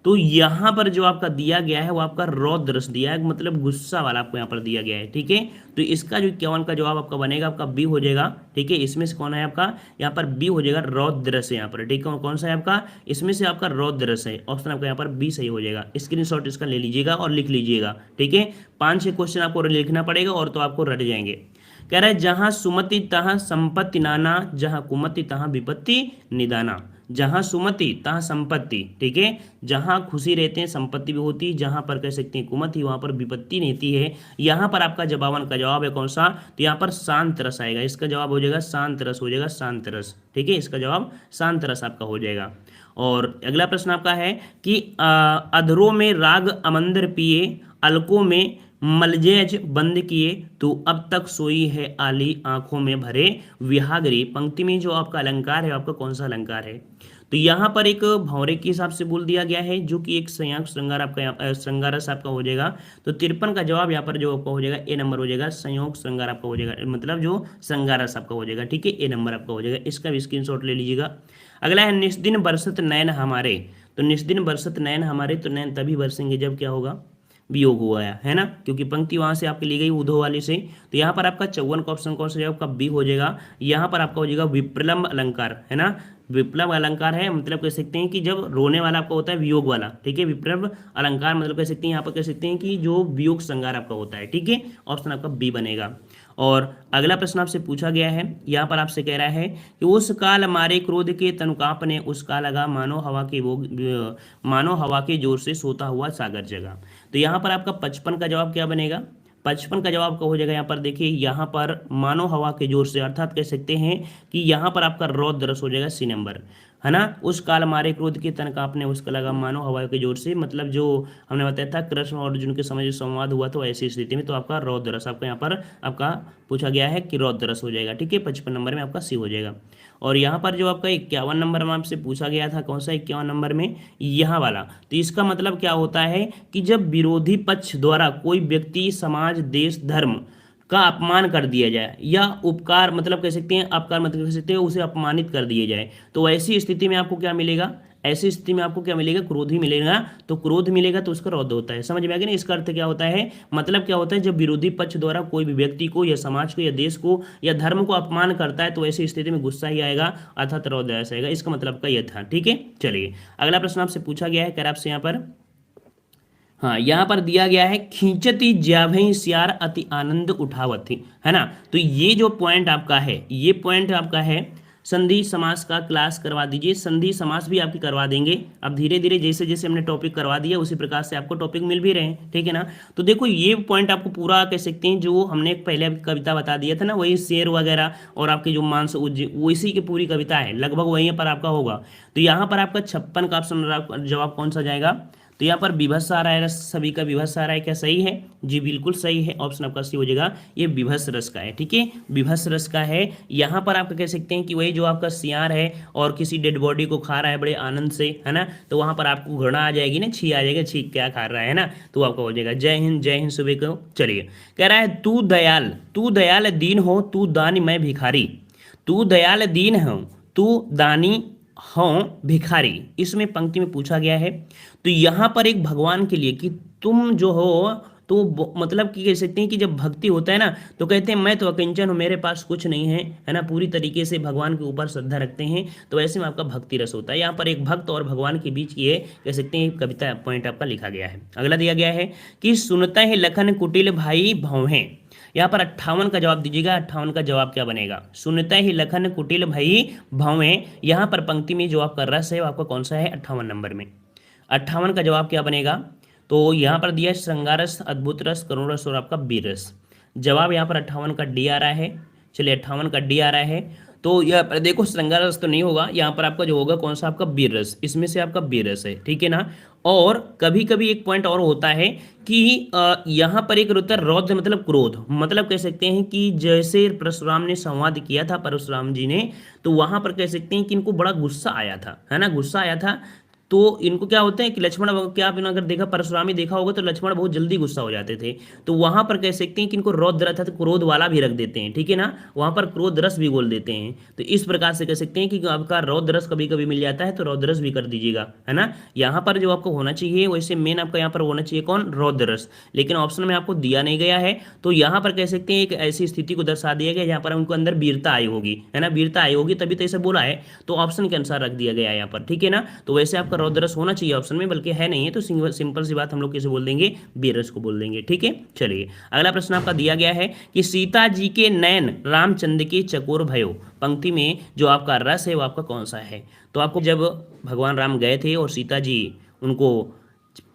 तो यहाँ पर जो आपका दिया गया है वो आपका रौद्र रस दिया है, मतलब गुस्सा वाला आपको यहाँ पर दिया गया है। ठीक है, तो इसका जो 51 का जवाब आपका बनेगा आपका बी हो जाएगा। ठीक है, इसमें से कौन है आपका, यहाँ पर बी हो जाएगा, रौद्र रस है यहाँ पर। ठीक है, कौन सा है आपका, इसमें से आपका रौद्र रस है, ऑप्शन आपका यहाँ पर बी सही हो जाएगा। स्क्रीनशॉट इसका ले लीजिएगा और लिख लीजिएगा। ठीक है, 5-6 क्वेश्चन आपको लिखना पड़ेगा और तो आपको रट जाएंगे। कह रहा है जहां सुमति तहां संपत्ति नाना, जहां कुमति तहां विपत्ति निदाना। जहां सुमति तहां संपत्ति, ठीक है, जहां खुशी रहते हैं संपत्ति भी होती है, जहां पर कह सकते हैं कुमति वहां पर विपत्ति रहती है। यहाँ पर आपका जवाब का जवाब है कौन सा, तो यहाँ पर शांत रस आएगा। इसका जवाब हो जाएगा शांत रस, हो जाएगा शांत रस। ठीक है, इसका जवाब शांत रस आपका हो जाएगा। और अगला प्रश्न आपका है कि अधरों में राग अमंदर पिए, अलकों में मलजेज बंद किए, तो अब तक सोई है आली आंखों में भरे विहागरी। पंक्ति में जो आपका अलंकार है आपका कौन सा अलंकार है, तो यहाँ पर एक भौरे के हिसाब से बोल दिया गया है, जो कि एक संयोग श्रृंगार आपका श्रृंगार रस आपका हो जाएगा। तो 53 का जवाब यहाँ पर जो आपका हो जाएगा ए नंबर हो जाएगा, संयोग श्रृंगार आपका हो जाएगा, मतलब जो श्रृंगार रस आपका हो जाएगा। ठीक है, ए नंबर आपका हो जाएगा, इसका भी स्क्रीनशॉट ले लीजिएगा। अगला है निस्दिन बरसत नयन हमारे, तो निस्दिन बरसत नयन हमारे, तो नयन तभी बरसेंगे जब क्या होगा, वियोग हुआ है ना, क्योंकि पंक्ति वहां से आपकी ली गई उधो वाली से। तो यहाँ पर आपका 54 का ऑप्शन कौन सा जाएगा, आपका बी हो जाएगा। यहाँ पर आपका हो जाएगा विप्रलंब अलंकार, है ना। विप्लव अलंकार है, मतलब कह सकते हैं कि जब रोने वाला आपका होता है वियोग वाला, ठीक है। विप्लव अलंकार मतलब कह सकते हैं, यहाँ पर कह सकते हैं कि जो वियोग श्रृंगार आपका होता है, ठीक है। ऑप्शन आपका बी बनेगा। और अगला प्रश्न आपसे पूछा गया है, यहाँ पर आपसे कह रहा है कि उस काल मारे क्रोध के तनुकाप ने उसका लगा मानो हवा के वो मानो हवा के जोर से सोता हुआ सागर जगा। तो यहाँ पर आपका 55 का जवाब क्या बनेगा, 55 का जवाब का हो जाएगा, यहाँ पर देखिए, यहाँ पर मानो हवा के जोर से, अर्थात कह सकते हैं कि यहाँ पर आपका रौद्र रस हो जाएगा सी नंबर, है ना। उस काल मारे क्रोध के तन कांपने उसका लगा मानो हवा के जोर से, मतलब जो हमने बताया था कृष्ण और अर्जुन के समय जो संवाद हुआ तो ऐसी स्थिति में तो आपका रौद्र रस आपका यहाँ पर आपका पूछा गया है कि रौद्र रस हो जाएगा, ठीक है। 55 नंबर में आपका सी हो जाएगा। और यहाँ पर जो आपका 51 नंबर में आपसे पूछा गया था, कौन सा 51 नंबर में, यहाँ वाला, तो इसका मतलब क्या होता है कि जब विरोधी पक्ष द्वारा कोई व्यक्ति, समाज, देश, धर्म का अपमान कर दिया जाए या उपकार मतलब कह सकते हैं, अपकार मतलब कह सकते हैं उसे अपमानित कर दिया जाए, तो ऐसी स्थिति में आपको क्या मिलेगा, ऐसी स्थिति में आपको क्या मिलेगा, क्रोध ही मिलेगा। तो क्रोध मिलेगा तो उसका रौद्र होता है, समझ में आ गया ना। इसका अर्थ क्या होता है, मतलब क्या होता है, जब विरोधी पक्ष द्वारा कोई भी व्यक्ति को या समाज को या देश को या धर्म को अपमान करता है तो ऐसी स्थिति में गुस्सा ही आएगा, अर्थात रौद्र आएगा। इसका मतलब का यह था, ठीक है। चलिए अगला प्रश्न आपसे पूछा गया है, कह आपसे यहाँ पर, हाँ यहाँ पर दिया गया है, खींचती ज्याभई सियार अति आनंद उठावती, है ना। तो ये जो पॉइंट आपका है, ये पॉइंट आपका है, संधि समास का क्लास करवा दीजिए, संधि समास भी आपकी करवा देंगे। अब धीरे धीरे जैसे जैसे हमने टॉपिक करवा दिया उसी प्रकार से आपको टॉपिक मिल भी रहे हैं, ठीक है ना। तो देखो ये पॉइंट आपको पूरा कह सकते हैं, जो हमने पहले कविता बता दिया था ना, वही शेर वगैरह और आपके जो मानस वैसी की पूरी कविता है, लगभग वहीं पर आपका होगा। तो यहाँ पर आपका 56 का ऑप्शन जवाब कौन सा जाएगा, तो यहाँ पर विभत्स आ रहा है, रस सभी का विभत्स आ रहा है, क्या सही है, जी बिल्कुल सही है, ऑप्शन आपका सी हो जाएगा, ये विभत्स रस का है, ठीक है, विभत्स रस का है। यहाँ पर आप कह सकते हैं कि वही जो आपका सियार है और किसी डेड बॉडी को खा रहा है बड़े आनंद से, है ना, तो वहाँ पर आपको घृणा आ जाएगी ना, छी आ जाएगा, छी क्या खा रहा है ना, तो आपका हो जाएगा। जय हिंद, जय हिंद सुबह को। चलिए कह रहा है, तू दयाल दीन हो, तू दानी मैं भिखारी, तू दयाल दीन हो, तू दानी हाँ भिखारी, इसमें पंक्ति में पूछा गया है। तो यहाँ पर एक भगवान के लिए कि तुम जो हो, तो मतलब कि कह सकते हैं कि जब भक्ति होता है ना, तो कहते हैं मैं तो अकिंचन हूँ, मेरे पास कुछ नहीं है ना, पूरी तरीके से भगवान के ऊपर श्रद्धा रखते हैं, तो ऐसे में आपका भक्ति रस होता है। यहाँ पर एक भक्त और भगवान के बीच ये कह सकते हैं कविता पॉइंट आपका लिखा गया है। अगला दिया गया है कि सुनता है लखन कुटिल भाई भौहें, यहाँ पर 58 का जवाब दीजिएगा, 58 का जवाब क्या बनेगा, सुनता ही लखन कुटिल भई भावें, यहाँ पर पंक्ति में जो आपका रस है वो आपका कौन सा है, 58 नंबर में, 58 का जवाब क्या बनेगा, तो यहाँ पर दिया है श्रृंगार रस, अद्भुत रस, करुण रस और आपका वीर रस। जवाब यहाँ पर 58 का डी आ रहा है। चलिए 58 का डी आ रहा है, तो यहाँ पर देखो श्रृंगार रस तो नहीं होगा, यहाँ पर आपका जो होगा कौन सा, आपका वीर रस, इसमें से आपका वीर रस है, ठीक है ना। और कभी कभी एक पॉइंट और होता है कि यहाँ पर एक होता है रौद्र मतलब क्रोध, मतलब कह सकते हैं कि जैसे परशुराम ने संवाद किया था परशुराम जी ने, तो वहां पर कह सकते हैं कि इनको बड़ा गुस्सा आया था, है ना, गुस्सा आया था। तो इनको क्या होता है कि लक्ष्मण, क्या आपने अगर देखा परशुराम ही देखा होगा तो लक्ष्मण बहुत जल्दी गुस्सा हो जाते थे, तो वहां पर कह सकते हैं कि इनको रौद्र था तो क्रोध वाला भी रख देते हैं, ठीक है ना, वहां पर क्रोध रस भी बोल देते हैं। तो इस प्रकार से कह सकते हैं कि आपका रौद्र रस कभी कभी मिल जाता है तो रौद्र रस भी कर दीजिएगा, है ना। यहाँ पर जो आपको होना चाहिए वैसे मेन आपका यहाँ पर होना चाहिए कौन, रौद्र रस, लेकिन ऑप्शन में आपको दिया नहीं गया है। तो यहाँ पर कह सकते हैं एक ऐसी स्थिति को दर्शा दिया गया जहाँ पर उनको अंदर वीरता आई होगी, है ना, वीरता आई होगी तभी तो ऐसे बोला है, तो ऑप्शन के अनुसार रख दिया गया है यहाँ पर, ठीक है ना। तो वैसे आपका रौद्र रस होना चाहिए ऑप्शन में, बल्कि है नहीं है, तो सिंपल सी बात हम लोग कैसे बोल देंगे, बीरस को बोल देंगे, ठीक है। चलिए अगला प्रश्न आपका दिया गया है कि सीता जी के नयन रामचंद्र के चकोर भयो, पंक्ति में जो आपका रस है वो आपका कौन सा है। तो आपको जब भगवान राम गए थे और सीता जी उनको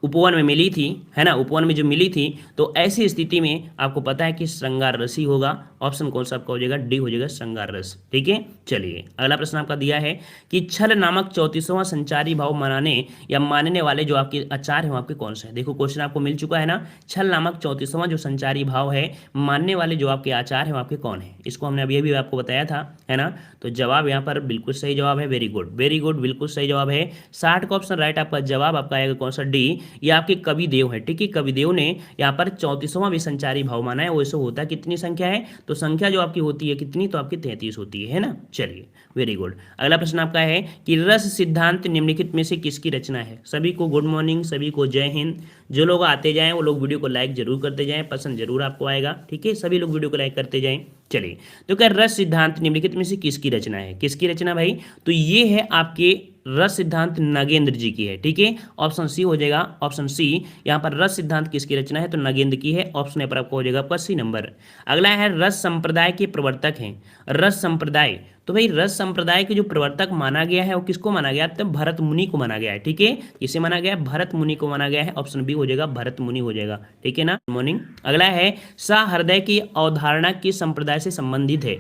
उपवन में मिली थी, है ना, उपवन में जो मिली थी, तो ऐसी स्थिति में आपको पता है कि श्रृंगार रस ही होगा, ऑप्शन कौन सा आपका हो जाएगा, डी हो जाएगा श्रृंगार रस, ठीक है। चलिए अगला प्रश्न आपका दिया है कि छल नामक 34वां संचारी भाव मनाने या मानने वाले जो आपके आचार्य हैं आपके कौन से हैं। देखो क्वेश्चन आपको मिल चुका है ना, छल नामक 34वां जो संचारी भाव है, मानने वाले जो आपके आचार्य हैं आपके कौन है, इसको हमने अभी अभी आपको बताया था, है ना। तो जवाब यहाँ पर बिल्कुल सही जवाब है, वेरी गुड वेरी गुड, बिल्कुल सही जवाब है। 60 का ऑप्शन राइट आपका जवाब आपका आएगा कौन सा, डी, ये आपके कविदेव है, ठीक है। कविदेव ने यहाँ पर 34वां भी संचारी भाव माना है। वैसे होता कितनी संख्या है, तो संख्या जो आपकी होती है कितनी, तो आपकी 33 होती है ना। चलिए वेरी गुड। अगला प्रश्न आपका है कि रस सिद्धांत निम्नलिखित में से किसकी रचना है। सभी को गुड मॉर्निंग, सभी को जय हिंद। जो लोग आते जाएं वो लोग वीडियो को लाइक जरूर करते जाएं, पसंद जरूर आपको आएगा, ठीक है। सभी लोग वीडियो को लाइक करते जाएं। चलिए, तो क्या रस सिद्धांत निम्नलिखित में से किसकी रचना है, किसकी रचना भाई, तो ये है आपके रस सिद्धांत नगेंद्र जी की है, ठीक है। ऑप्शन सी हो जाएगा, ऑप्शन सी। यहाँ पर रस सिद्धांत किसकी रचना है, तो नगेंद्र की है। ऑप्शन ए पर आपको हो जाएगा आपका सी नंबर। अगला है रस संप्रदाय के प्रवर्तक हैं। रस संप्रदाय, तो भाई रस संप्रदाय के जो प्रवर्तक माना गया है वो किसको माना गया, तो भरत मुनि को माना गया है, ठीक है। किसे माना गया है, भरत मुनि को माना गया है। ऑप्शन बी हो जाएगा भरत मुनि हो जाएगा, ठीक है ना। मॉर्निंग। अगला है सहृदय की अवधारणा किस संप्रदाय से संबंधित है।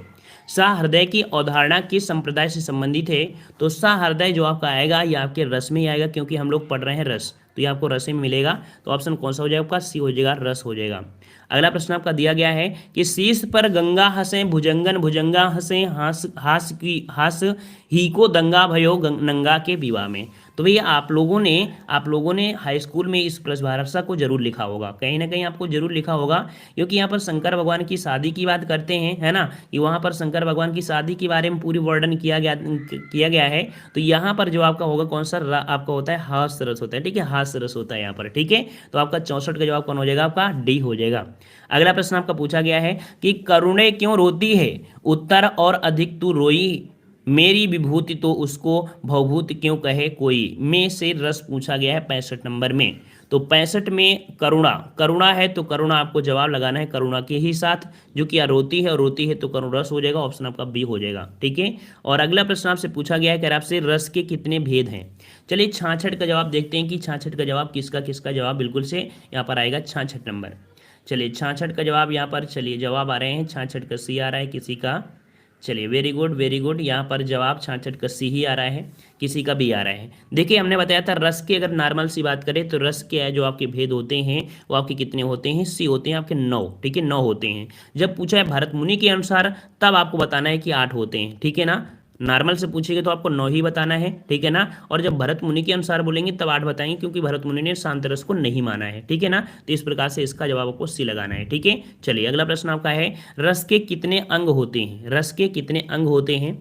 सहृदय की अवधारणा किस संप्रदाय से संबंधित है, तो सहृदय जो आपका आएगा ये आपके रस में ही आएगा, क्योंकि हम लोग पढ़ रहे हैं रस, तो ये आपको रस में मिलेगा। तो ऑप्शन कौन सा हो जाएगा आपका, सी हो जाएगा, रस हो जाएगा। अगला प्रश्न आपका दिया गया है कि शीश पर गंगा हंसे भुजंगन भुजंगा हंसे हास ही को दंगा भयो नंगा के विवाह में। तो भैया आप लोगों ने हाई स्कूल में इस परिभाषा को जरूर लिखा होगा, कहीं ना कहीं आपको जरूर लिखा होगा, क्योंकि यहाँ पर शंकर भगवान की शादी की बात करते हैं, है ना। कि वहाँ पर शंकर भगवान की शादी के बारे में पूरी वर्णन किया गया है। तो यहाँ पर जो आपका होगा कौन सा, आपका होता है हास रस होता है, ठीक है। हास रस होता है यहाँ पर, ठीक है। तो आपका 64 का जवाब कौन हो जाएगा, आपका डी हो जाएगा। अगला प्रश्न आपका पूछा गया है कि करुणे क्यों रोती है, उत्तर और अधिक तू रोई, मेरी विभूति तो उसको भवभूत क्यों कहे कोई, में से रस पूछा गया है 65 नंबर में। तो 65 में करुणा है, तो करुणा आपको जवाब लगाना है करुणा के ही साथ, जो कि रोती है और रोती है तो करुण रस हो जाएगा। ऑप्शन आपका बी हो जाएगा, ठीक है। और अगला प्रश्न आपसे पूछा गया है कि आपसे रस के कितने भेद हैं। चलिए 66 का जवाब देखते हैं कि 66 का जवाब किसका जवाब बिल्कुल से यहाँ पर आएगा 66 नंबर। चलिए 66 का जवाब यहाँ पर, चलिए जवाब आ रहे हैं 66 का सी आ रहा है किसी का। चलिए वेरी गुड। यहाँ पर जवाब 66 का सी ही आ रहा है, किसी का भी आ रहा है। देखिए हमने बताया था रस की अगर नॉर्मल सी बात करें तो रस के जो आपके भेद होते हैं वो आपके कितने होते हैं, सी होते हैं आपके 9, ठीक है, 9 होते हैं। जब पूछा है भरत मुनि के अनुसार तब आपको बताना है कि 8 होते हैं, ठीक है ना। नॉर्मल से पूछेंगे तो आपको 9 ही बताना है, ठीक है ना। और जब भरत मुनि के अनुसार बोलेंगे तब 8 बताएंगे, क्योंकि भरत मुनि ने शांत रस को नहीं माना है, ठीक है ना। तो इस प्रकार से इसका जवाब आपको सी लगाना है, ठीक है। चलिए अगला प्रश्न आपका है रस के कितने अंग होते हैं, रस के कितने अंग होते हैं।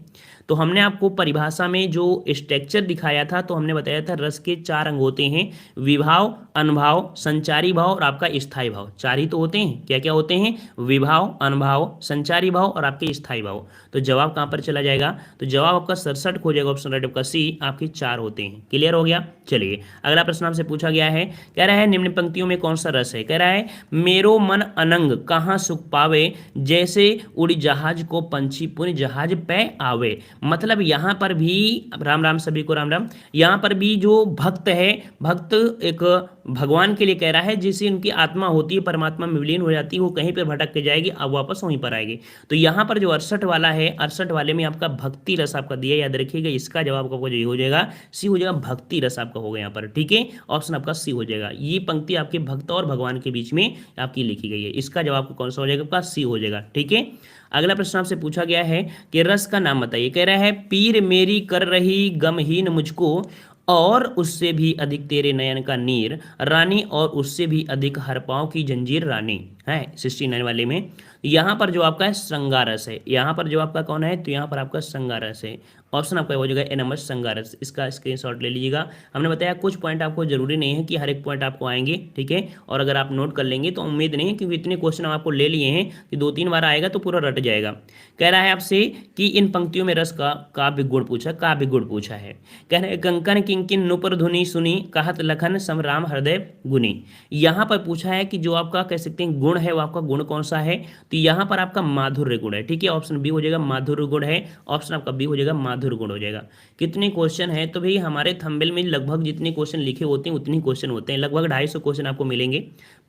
तो हमने आपको परिभाषा में जो स्ट्रक्चर दिखाया था तो हमने बताया था रस के 4 अंग होते हैं, विभाव, अनुभाव, संचारी भाव और आपका स्थायी भाव। 4 ही तो होते हैं, क्या क्या होते हैं, विभाव, अनुभाव, संचारी भाव और आपके स्थायी भाव। तो जवाब कहाँ पर चला जाएगा, तो जवाब आपका 67 हो जाएगा, ऑप्शन राइट आपका सी, आपके 4 होते हैं। क्लियर हो गया। चलिए अगला प्रश्न आपसे पूछा गया है, कह रहा है निम्न पंक्तियों में कौन सा रस है। कह रहा है मेरो मन अनंग कहाँ सुख पावे, जैसे उड़ी जहाज को पंछी पुन जहाज पे आवे। मतलब यहाँ पर भी राम राम, सभी को राम राम। यहाँ पर भी जो भक्त है, भक्त एक भगवान के लिए कह रहा है, जिससे उनकी आत्मा होती है परमात्मा में विलीन हो जाती है, वो कहीं पर भटक के जाएगी, अब वापस वहीं पर आएगी। तो यहाँ पर जो 68 वाला है, 68 वाले में आपका भक्ति रस आपका दिया, याद रखिएगा। इसका जवाब आपका हो जाएगा सी हो जाएगा, भक्ति रस आपका होगा यहाँ पर, ठीक है। ऑप्शन आपका सी हो जाएगा। ये पंक्ति आपके भक्त और भगवान के बीच में आपकी लिखी गई है, इसका जवाब कौन सा हो जाएगा आपका, सी हो जाएगा, ठीक है। अगला प्रश्न आपसे पूछा गया है कि रस का नाम बताइए। कह रहा है पीर मेरी कर रही गमहीन मुझको, और उससे भी अधिक तेरे नयन का नीर रानी, और उससे भी अधिक हर पाँव की जंजीर रानी है 69 वाले में। यहाँ पर जो आपका है श्रृंगारस है, यहाँ पर जो आपका कौन है, तो यहाँ पर आपका श्रृंगारस है। ऑप्शन आपका हो जाएगा ए नंबर श्रृंगारस, इसका स्क्रीनशॉट ले लीजिएगा। हमने बताया कुछ पॉइंट आपको जरूरी नहीं है कि हर एक पॉइंट आपको आएंगे, ठीक है। और अगर आप नोट कर लेंगे तो उम्मीद नहीं है, क्योंकि इतने क्वेश्चन हम आपको ले लिए हैं कि 2-3 बार आएगा तो पूरा रट जाएगा। कह रहा है आपसे कि इन पंक्तियों में रस का काव्य गुण पूछा, काव्य गुण पूछा है। कह रहे कंकन किंकिन नुपर धुनी सुनी, कहत लखन समराम हृदय गुनी। यहाँ पर पूछा है कि जो आपका कह सकते हैं गुण है वो आपका गुण कौन सा है, तो यहाँ पर आपका माधुर्य गुण है, ठीक है। ऑप्शन बी हो जाएगा माधुर्य गुण है, ऑप्शन आपका बी हो जाएगा माधुर्य गुण हो जाएगा। कितने क्वेश्चन है, तो भाई हमारे थंबनेल में लगभग जितने क्वेश्चन लिखे होते हैं उतने क्वेश्चन होते हैं, लगभग 250 क्वेश्चन आपको मिलेंगे,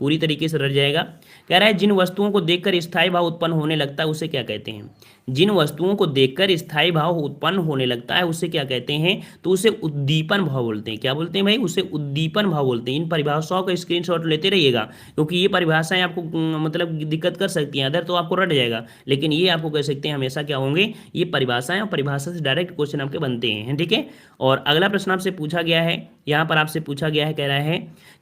पूरी तरीके से रट जाएगा। कह रहा है जिन वस्तुओं को देखकर स्थायी भाव उत्पन्न होने लगता है उसे क्या कहते हैं। जिन वस्तुओं को देखकर स्थायी भाव उत्पन्न होने लगता है उसे क्या कहते हैं, तो उसे उद्दीपन भाव बोलते हैं। क्या बोलते हैं भाई, उसे उद्दीपन भाव बोलते हैं। इन परिभाषाओं का स्क्रीनशॉट लेते रहिएगा, क्योंकि ये परिभाषाएं आपको मतलब दिक्कत कर सकती हैं, अदर तो आपको रट जाएगा, लेकिन ये आपको कह सकते हैं हमेशा क्या होंगे, ये परिभाषाएं, और परिभाषा से डायरेक्ट क्वेश्चन आपके बनते हैं, ठीक है। और अगला प्रश्न आपसे पूछा गया है, यहाँ पर आपसे पूछा गया है,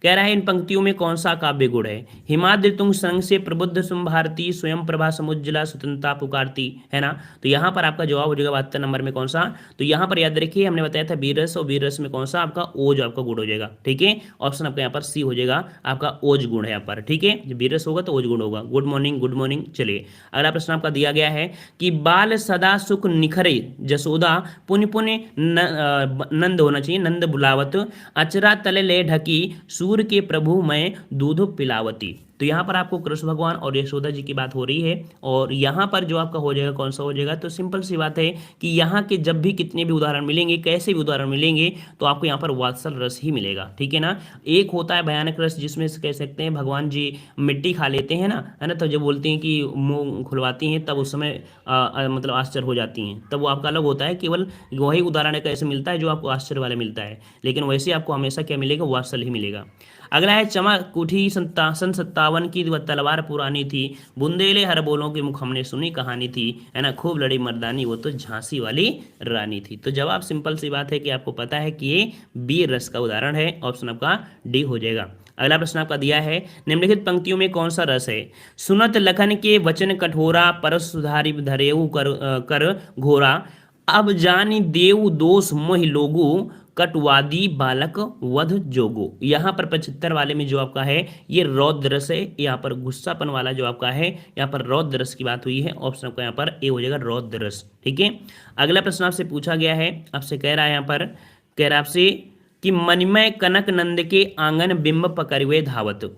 कह रहा है इन पंक्तियों में कौन सा काव्य गुण है? हिमाद्रि तुंग संग से प्रबुद्ध सुम भारती, स्वयं प्रभा समुज्ज्वला स्वतंत्रता पुकारती, है ना। तो यहाँ पर आपका जवाब हो जाएगा 72 नंबर में कौन सा? तो यहाँ पर याद रखिए हमने बताया था वीर रस, और वीर रस में कौन सा आपका ओज आपका गुण हो जाएगा, ठीक है। ऑप्शन आपका यहाँ पर सी हो जाएगा, आपका ओज गुण है यहाँ पर, ठीक है। जब वीर रस होगा तो ओज गुण होगा। Good morning, good morning. चलिए अगला प्रश्न आपका दिया गया है कि बाल सदा सुख निखरे जसोदा पुण्य पुण्य नंद होना चाहिए, नंद बुलावत अचरा तले ले ढकी सूर के प्रभु मैं दूध पिलावती। तो यहाँ पर आपको कृष्ण भगवान और यशोदा जी की बात हो रही है, और यहाँ पर जो आपका हो जाएगा कौन सा हो जाएगा? तो सिंपल सी बात है कि यहाँ के जब भी कितने भी उदाहरण मिलेंगे, कैसे भी उदाहरण मिलेंगे, तो आपको यहाँ पर वात्सल रस ही मिलेगा, ठीक है ना। एक होता है भयानक रस जिसमें से कह सकते हैं भगवान जी मिट्टी खा लेते हैं ना, है ना, तो जब बोलते हैं कि मुंह खुलवाती हैं तब उस समय मतलब आश्चर्य हो जाती हैं, तब वो आपका अलग होता है। केवल वही उदाहरण एक ऐसे मिलता है जो आपको आश्चर्य वाला मिलता है, लेकिन वैसे आपको हमेशा क्या मिलेगा? वात्सल ही मिलेगा। अगला है चमक उठी सन 57 की वह तलवार पुरानी थी, बुंदेले हर बोलों के मुख हमने सुनी कहानी थी, है ना, खूब लड़ी मर्दानी वो तो झांसी वाली रानी थी। तो जवाब सिंपल सी बात है कि आपको पता है कि ये वीर रस का उदाहरण है, ऑप्शन आपका डी हो जाएगा। अगला प्रश्न आपका दिया है निम्नलिखित पंक्तियों में कौन सा रस है? सुनत लखन के वचन कठोरा, परस सुधारी धरेऊ कर घोरा, अब जानी देव दोष मोहि लोगु, कटवादी बालक वध जोगो। यहाँ पर 75 वाले में जो आपका है ये रौद्र रस है, यहाँ पर गुस्सापन वाला जो आपका है यहाँ पर रौद्र रस की बात हुई है, ऑप्शन आपका यहाँ पर ए हो जाएगा रौद्र रस, ठीक है। अगला प्रश्न आपसे पूछा गया है, आपसे कह रहा है यहाँ पर, कह रहा है आपसे कि मणिमय कनक नंद के आंगन बिंब पकड़वे धावत।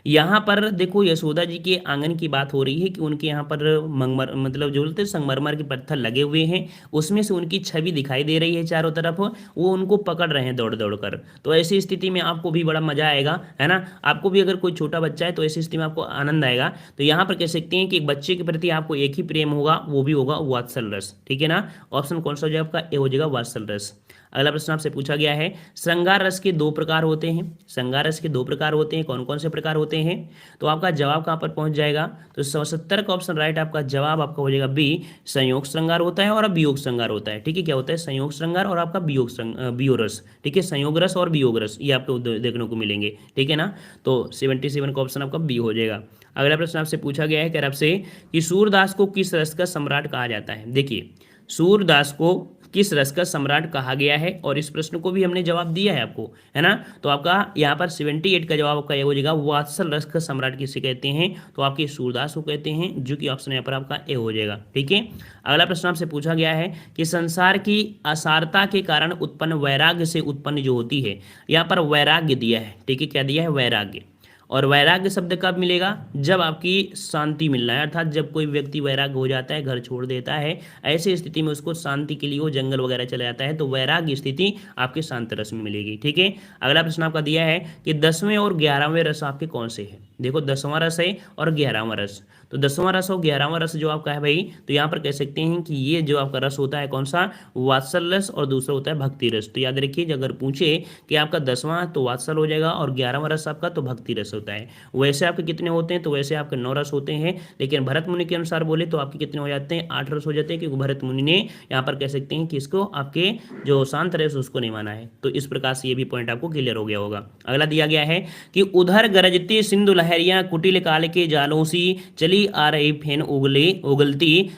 यहाँ पर देखो यशोदा जी के आंगन की बात हो रही है कि उनके यहाँ पर मंगमर मतलब जो बोलते हैं संगमरमर के पत्थर लगे हुए हैं, उसमें से उनकी छवि दिखाई दे रही है चारों तरफ, वो उनको पकड़ रहे हैं दौड़ दौड़ कर। तो ऐसी स्थिति में आपको भी बड़ा मजा आएगा, है ना। आपको भी अगर कोई छोटा बच्चा है तो ऐसी स्थिति में आपको आनंद आएगा। तो यहाँ पर कह सकते हैं कि एक बच्चे के प्रति आपको एक ही प्रेम होगा, वो भी होगा वात्सल रस, ठीक है ना। ऑप्शन कौन सा हो जाएगा आपका? ए हो जाएगा वात्सल रस। अगला प्रश्न आपसे पूछा गया है श्रृंगार रस के दो प्रकार होते हैं, श्रृंगार रस के दो प्रकार होते हैं, कौन कौन से प्रकार होते हैं? तो आपका जवाब कहाँ पर पहुंच जाएगा? तो 70 का ऑप्शन राइट, आपका जवाब आपका हो जाएगा बी, संयोग श्रृंगार होता है और अब वियोग श्रृंगार होता है, ठीक है। क्या होता है? संयोग श्रृंगार और आपका वियोग रस, ठीक है। संयोग रस और वियोग रस ये आपको देखने को मिलेंगे, ठीक है ना। तो 77 का ऑप्शन आपका बी हो जाएगा। अगला प्रश्न आपसे पूछा गया है कह आपसे कि सूरदास को किस रस का सम्राट कहा जाता है? देखिए सूरदास को किस रस का सम्राट कहा गया है, और इस प्रश्न को भी हमने जवाब दिया है आपको, है ना। तो आपका यहाँ पर 78 का जवाब आपका ये हो जाएगा, वात्सल रस का सम्राट किसे कहते हैं? तो आपके सूरदास को कहते हैं, जो कि ऑप्शन यहाँ पर आपका ए हो जाएगा, ठीक है। अगला प्रश्न आपसे पूछा गया है कि संसार की असारता के कारण उत्पन्न वैराग्य से उत्पन्न जो होती है, यहाँ पर वैराग्य दिया है, ठीक है। क्या दिया है? वैराग्य। और वैराग्य शब्द कब मिलेगा? जब आपकी शांति मिलना है, अर्थात जब कोई व्यक्ति वैराग्य हो जाता है, घर छोड़ देता है, ऐसी स्थिति में उसको शांति के लिए वो जंगल वगैरह चला जाता है, तो वैराग्य स्थिति आपके शांत रस में मिलेगी, ठीक है। अगला प्रश्न आपका दिया है कि 10वें और 11वें रस आपके कौन से हैं? देखो 10वां रस है और 11वां रस, तो 10वां रस और 11वां रस जो आपका है भाई, तो यहाँ पर कह सकते हैं कि ये जो आपका रस होता है कौन सा? वात्सल रस, और दूसरा होता है भक्ति रस। तो याद रखिए अगर पूछे कि आपका 10वां तो वात्सल हो जाएगा और 11वां रस आपका तो भक्ति रस होता है। वैसे आपके कितने होते हैं? तो वैसे आपके 9 रस होते हैं, लेकिन भरत मुनि के अनुसार बोले तो आपके कितने हो जाते हैं? 8 रस हो जाते हैं, क्योंकि भरत मुनि ने यहाँ पर कह सकते हैं कि इसको आपके जो शांत रस उसको नहीं माना है। तो इस प्रकार से ये भी पॉइंट आपको क्लियर हो गया होगा। अगला दिया गया है कि उधर गरजती सिंधु लहरियां कुटिल काल के जालों सी, चली आ रही फेन उगलती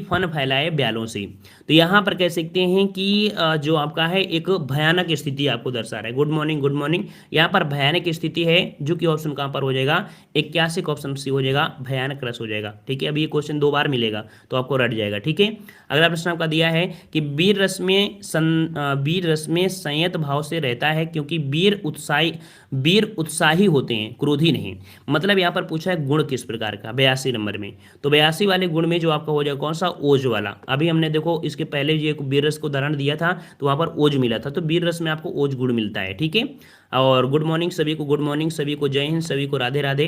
फन फैलाए ब्यालों से। तो यहाँ पर कह सकते हैं कि जो आपका है एक भयानक स्थिति आपको दर्शा रहा है। Good morning, good morning. यहाँ पर भयानक स्थिति है, जो कि ऑप्शन कहाँ पर हो जाएगा? 81 का ऑप्शन सी हो जाएगा, भयानक रस हो जाएगा, ठीक है। अभी ये क्वेश्चन 2 बार मिलेगा तो आपको रट जाएगा, ठीक है। अगला प्रश्न आपका दिया है कि वीर रस में संयत भाव से रहता है, क्योंकि वीर उत्साही होते हैं, क्रोधी नहीं। मतलब यहाँ पर पूछा है गुण किस प्रकार का, 82 नंबर में। तो 82 वाले गुण में जो आपका हो जाएगा कौन सा? ओज वाला। अभी हमने देखो इसके पहले ये वीर रस को उदाहरण दिया था तो वहां पर ओज मिला था, तो वीर रस में आपको ओज गुण मिलता है, ठीक है। और गुड मॉर्निंग सभी को, गुड मॉर्निंग सभी को, जय हिंद सभी को, राधे राधे।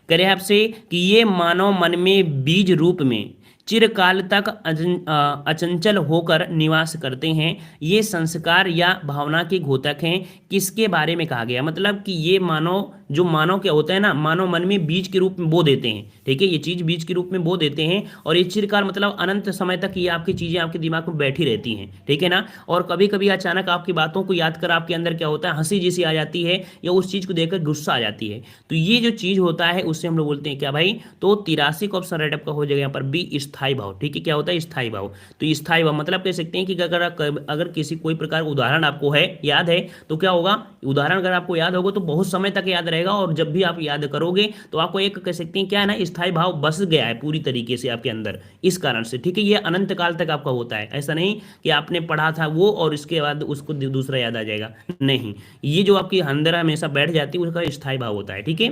कह रहे हैं आपसे कि ये मानव मन में बीज रूप में चिरकाल तक अचंचल होकर निवास करते हैं। ये संस्कार या भावना के घोतक हैं। किसके बारे में कहा गया, मतलब कि ये मानव, जो मानव क्या होता है ना, मानव मन में बीज के रूप में बो देते हैं। ठीक है, ये चीज बीज के रूप में बो देते हैं और ये चिरकाल मतलब अनंत समय तक ये आपकी चीजें आपके दिमाग में बैठी रहती हैं। ठीक है ना, और कभी कभी अचानक आपकी बातों को याद कर आपके अंदर क्या होता है, हंसी जैसी आ जाती है या उस चीज को देखकर गुस्सा आ जाती है। तो ये जो चीज होता है उससे हम लोग बोलते हैं क्या भाई, तो 83 का ऑप्शन राइट आपका हो जाएगा यहाँ पर बी, स्थायी भाव। ठीक है, क्या होता है स्थायी भाव। तो स्थायी भाव मतलब कह सकते हैं कि अगर किसी कोई प्रकार उदाहरण आपको है याद है तो क्या होगा, उदाहरण अगर आपको याद होगा तो बहुत समय तक याद रहेगा और जब भी आप याद करोगे तो आपको एक कह सकते हैं क्या है ना, स्थायी भाव बस गया है पूरी तरीके से आपके अंदर, इस कारण से। ठीक है, ये अनंत काल तक आपका होता है, ऐसा नहीं कि आपने पढ़ा था वो और इसके बाद उसको दूसरा याद आ जाएगा, नहीं, ये जो आपकी अंदर हमेशा बैठ जाती है उसका स्थायी भाव होता है। ठीक है,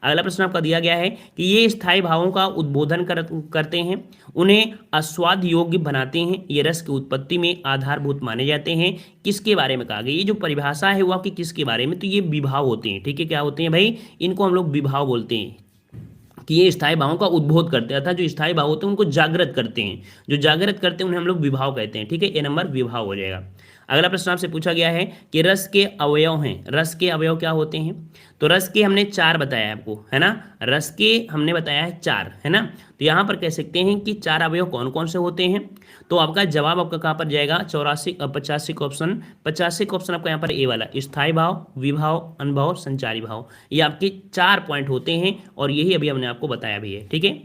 अगला प्रश्न आपका दिया गया है कि ये स्थायी भावों का उद्बोधन करते हैं, उन्हें आस्वाद योग्य बनाते हैं, ये रस की उत्पत्ति में आधारभूत माने जाते हैं। किसके बारे में कहा गया, ये जो परिभाषा है वो आपकी किसके बारे में, तो ये विभाव होते हैं। ठीक है, क्या होते हैं भाई, इनको हम लोग विभाव बोलते हैं कि ये स्थायी भावों का उद्बोध करते हैं, अर्थात जो स्थायी भाव होते हैं उनको जागृत करते हैं, जो जागृत करते हैं उन्हें हम लोग विभाव कहते हैं। ठीक है, ए नंबर विभाव हो जाएगा। अगला प्रश्न आपसे पूछा गया है कि रस के अवयव हैं, रस के अवयव क्या होते हैं, तो रस के हमने 4 बताया है आपको, है ना, रस के हमने बताया है 4, है ना। तो यहाँ पर कह सकते हैं कि 4 अवयव कौन कौन से होते हैं, तो आपका जवाब आपका कहाँ पर जाएगा, 85 का ऑप्शन, 85 का ऑप्शन आपका यहाँ पर ए वाला, स्थायी भाव, विभाव, अनुभव, संचारी भाव, ये आपके 4 पॉइंट होते हैं और यही अभी हमने आपको बताया भी है। ठीक है,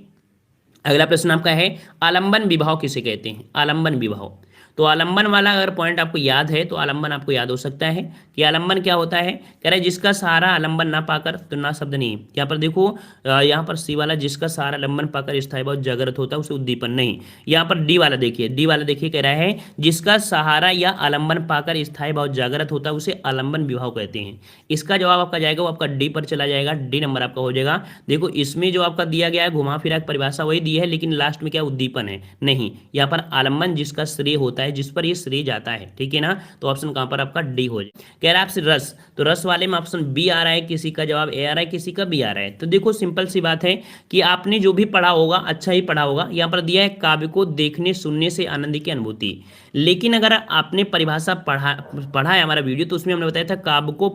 अगला प्रश्न आपका है आलंबन विभाव किसे कहते हैं, आलंबन विभाव। तो आलंबन वाला अगर पॉइंट आपको याद है तो आलंबन आपको याद हो सकता है कि आलंबन क्या होता है, कह रहा है जिसका सहारा आलंबन ना पाकर, तो ना शब्द नहीं, यहाँ पर देखो यहाँ पर सी वाला जिसका सहारा आलंबन पाकर स्थायी भाव जागृत होता है उसे उद्दीपन नहीं। यहाँ पर डी वाला देखिए, डी वाला देखिए कह रहा है जिसका सहारा या आलंबन पाकर स्थायी भाव जागृत होता है उसे आलंबन विभाव कहते हैं। इसका जवाब आपका जाएगा वो आपका डी पर चला जाएगा, डी नंबर आपका हो जाएगा। देखो इसमें जो आपका दिया गया है घुमा फिरा परिभाषा वही दी है, लेकिन लास्ट में क्या उद्दीपन है, नहीं, यहाँ पर आलंबन जिसका श्रेय होता है, जिस पर ये श्रेय जाता है। ठीक है ना, तो ऑप्शन कहां पर आपका डी हो जाए। कह रहा है आपसे रस, तो रस वाले में ऑप्शन बी आ रहा है, किसी का जवाब ए आ रहा है, किसी का बी आ रहा है। तो देखो सिंपल सी बात है कि आपने जो भी पढ़ा होगा अच्छा ही पढ़ा होगा। यहाँ पर दिया है काव्य को देखने सुनने से आनंद की अनुभूति, लेकिन अगर आपने परिभाषा पढ़ा है हमारा वीडियो तो उसमें हमने बताया था काव्य को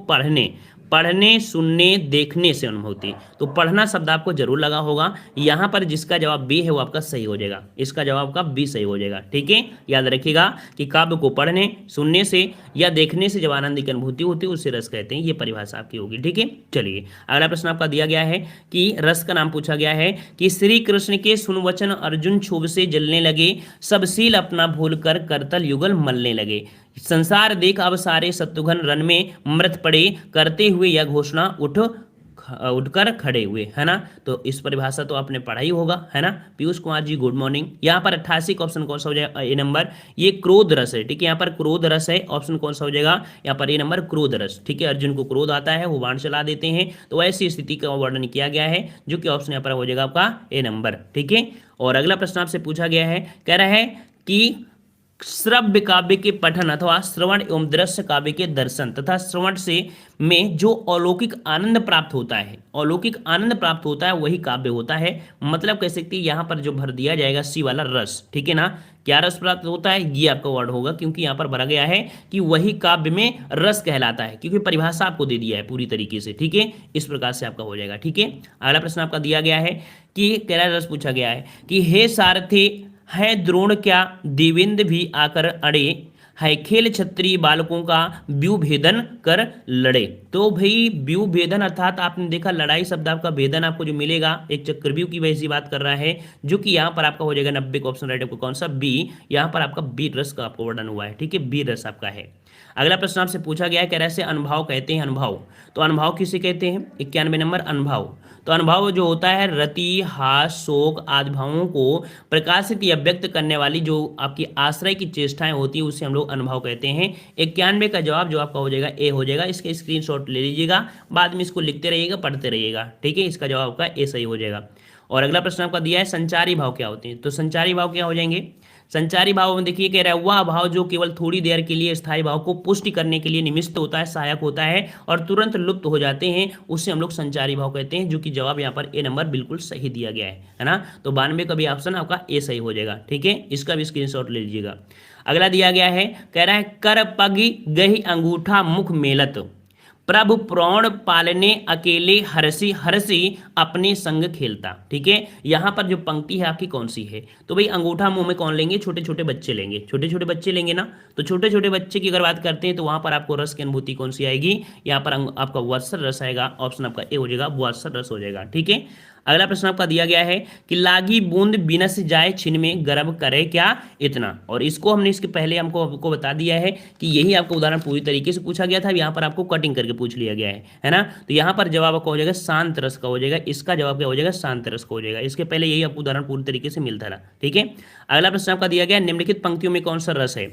पढ़ने सुनने देखने से अनुभूति, तो पढ़ना शब्द आपको जरूर लगा होगा। यहाँ पर जिसका जवाब बी है वो आपका सही हो जाएगा, इसका जवाब का बी सही हो जाएगा। ठीक है, याद रखिएगा कि काव्य को पढ़ने सुनने से या देखने से जब आनंद की अनुभूति होती है उसे रस कहते हैं, ये परिभाषा आपकी होगी। ठीक है, चलिए अगला प्रश्न आपका दिया गया है कि रस का नाम पूछा गया है कि श्री कृष्ण के सुनवचन अर्जुन क्षोभ से जलने लगे, सब शील अपना भूल कर करतल युगल मलने लगे, संसार देख अब सारे शत्रुघ्न रन में मृत पड़े, करते हुए यह घोषणा उठकर खड़े हुए, है ना। तो इस परिभाषा तो आपने पढ़ा ही होगा, है ना। Piyush Kumar ji good morning. यहाँ पर 88 का ऑप्शन कौन सा हो जाएगा, ए नंबर, ये क्रोध रस है। ठीक है, यहाँ पर क्रोध रस है, ऑप्शन कौन सा हो जाएगा, यहाँ पर ए नंबर क्रोध रस। ठीक है, अर्जुन को क्रोध आता है, वो बाण चला देते हैं, तो ऐसी स्थिति का वर्णन किया गया है, जो कि ऑप्शन यहाँ पर हो जाएगा आपका ए नंबर। ठीक है, और अगला प्रश्न आपसे पूछा गया है, कह रहा है कि श्रव्य काव्य के पठन अथवा श्रवण एवं दृश्य काव्य के दर्शन तथा श्रवण से में जो अलौकिक आनंद प्राप्त होता है, अलौकिक आनंद प्राप्त होता है वही काव्य होता है। मतलब कह सकते हैं यहाँ पर जो भर दिया जाएगा सी वाला रस। ठीक है ना, क्या रस प्राप्त होता है ये आपका वर्ड होगा, क्योंकि यहाँ पर भरा गया है कि वही काव्य में रस कहलाता है, क्योंकि परिभाषा आपको दे दिया है पूरी तरीके से। ठीक है, इस प्रकार से आपका हो जाएगा। ठीक है, अगला प्रश्न आपका दिया गया है कि कह रहा रस पूछा गया है कि हे सारथी है द्रोण क्या देवेंद्र भी आकर अड़े, है खेल क्षत्रिय बालकों का व्यू भेदन कर लड़े। तो भाई व्यू भेदन अर्थात आपने देखा लड़ाई शब्द आपका भेदन आपको जो मिलेगा एक चक्रव्यूह की वैसी बात कर रहा है, जो कि यहाँ पर आपका हो जाएगा 90 का ऑप्शन राइट आपको कौन सा, बी। यहाँ पर आपका बी रस का आपको वर्णन हुआ है। ठीक है, बी रस आपका है। अगला प्रश्न आपसे पूछा गया है, कह रहा है अनुभव कहते हैं, अनुभव, तो अनुभव किसे कहते हैं, 91 नंबर अनुभव। तो अनुभव जो होता है रति हास शोक आदि भावों को प्रकाशित या व्यक्त करने वाली जो आपकी आश्रय की चेष्टाएं होती है उसे हम लोग अनुभव कहते हैं। 91 का जवाब जो आपका हो जाएगा ए हो जाएगा। इसके स्क्रीनशॉट ले लीजिएगा, बाद में इसको लिखते रहिएगा, पढ़ते रहिएगा। ठीक है, इसका जवाब आपका ए सही हो जाएगा। और अगला प्रश्न आपका दिया है संचारी भाव क्या होते हैं, तो संचारी भाव क्या हो जाएंगे, संचारी भाव में देखिए कह रहा है वह भाव जो केवल थोड़ी देर के लिए स्थायी भाव को पुष्टि करने के लिए निमित्त होता है, सहायक होता है और तुरंत लुप्त हो जाते हैं, उससे हम लोग संचारी भाव कहते हैं, जो कि जवाब यहाँ पर ए नंबर बिल्कुल सही दिया गया है ना। तो 92 का भी ऑप्शन आपका ए सही हो जाएगा, ठीक है, इसका भी स्क्रीनशॉट ले लीजिएगा। अगला दिया गया है, कह रहा है कर पग गही अंगूठा मुख मेलत, प्रभु प्राण पालने अकेले हरसी हरसी अपने संग खेलता। ठीक है, यहां पर जो पंक्ति है आपकी कौन सी है? तो भाई अंगूठा मुंह में कौन लेंगे? छोटे छोटे बच्चे लेंगे, छोटे छोटे बच्चे लेंगे ना। तो छोटे छोटे बच्चे की अगर बात करते हैं तो वहां पर आपको रस की अनुभूति कौन सी आएगी? यहाँ पर आपका वात्सल रस आएगा, ऑप्शन आपका ए हो जाएगा, वात्सल रस हो जाएगा। ठीक है, अगला प्रश्न आपका दिया गया है कि लागी बूंद बिनस जाए छिन में गर्भ करे क्या इतना, और इसको हमने इसके पहले हमको आपको बता दिया है कि यही आपका उदाहरण पूरी तरीके से पूछा गया था, यहाँ पर आपको कटिंग करके पूछ लिया गया है ना। तो यहाँ पर जवाब आपका हो जाएगा शांत रस का हो जाएगा, इसका जवाब क्या हो जाएगा? शांत रस का हो जाएगा। इसके पहले यही आपको उदाहरण पूरी तरीके से मिलता था। ठीक है, अगला प्रश्न आपका दिया गया निम्नलिखित पंक्तियों में कौन सा रस है?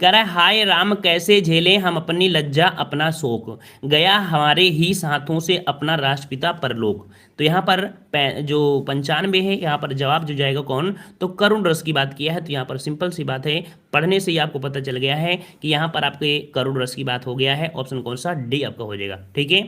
कह रहा है हाय राम कैसे झेले हम अपनी लज्जा अपना शोक, गया हमारे ही हाथों से अपना राष्ट्रपिता परलोक। तो यहाँ पर जो 95 है, यहाँ पर जवाब जो जाएगा कौन? तो करुण रस की बात किया है। तो यहाँ पर सिंपल सी बात है, पढ़ने से ही आपको पता चल गया है कि यहाँ पर आपके करुण रस की बात हो गया है। ऑप्शन कौन सा? डी आपका हो जाएगा। ठीक है,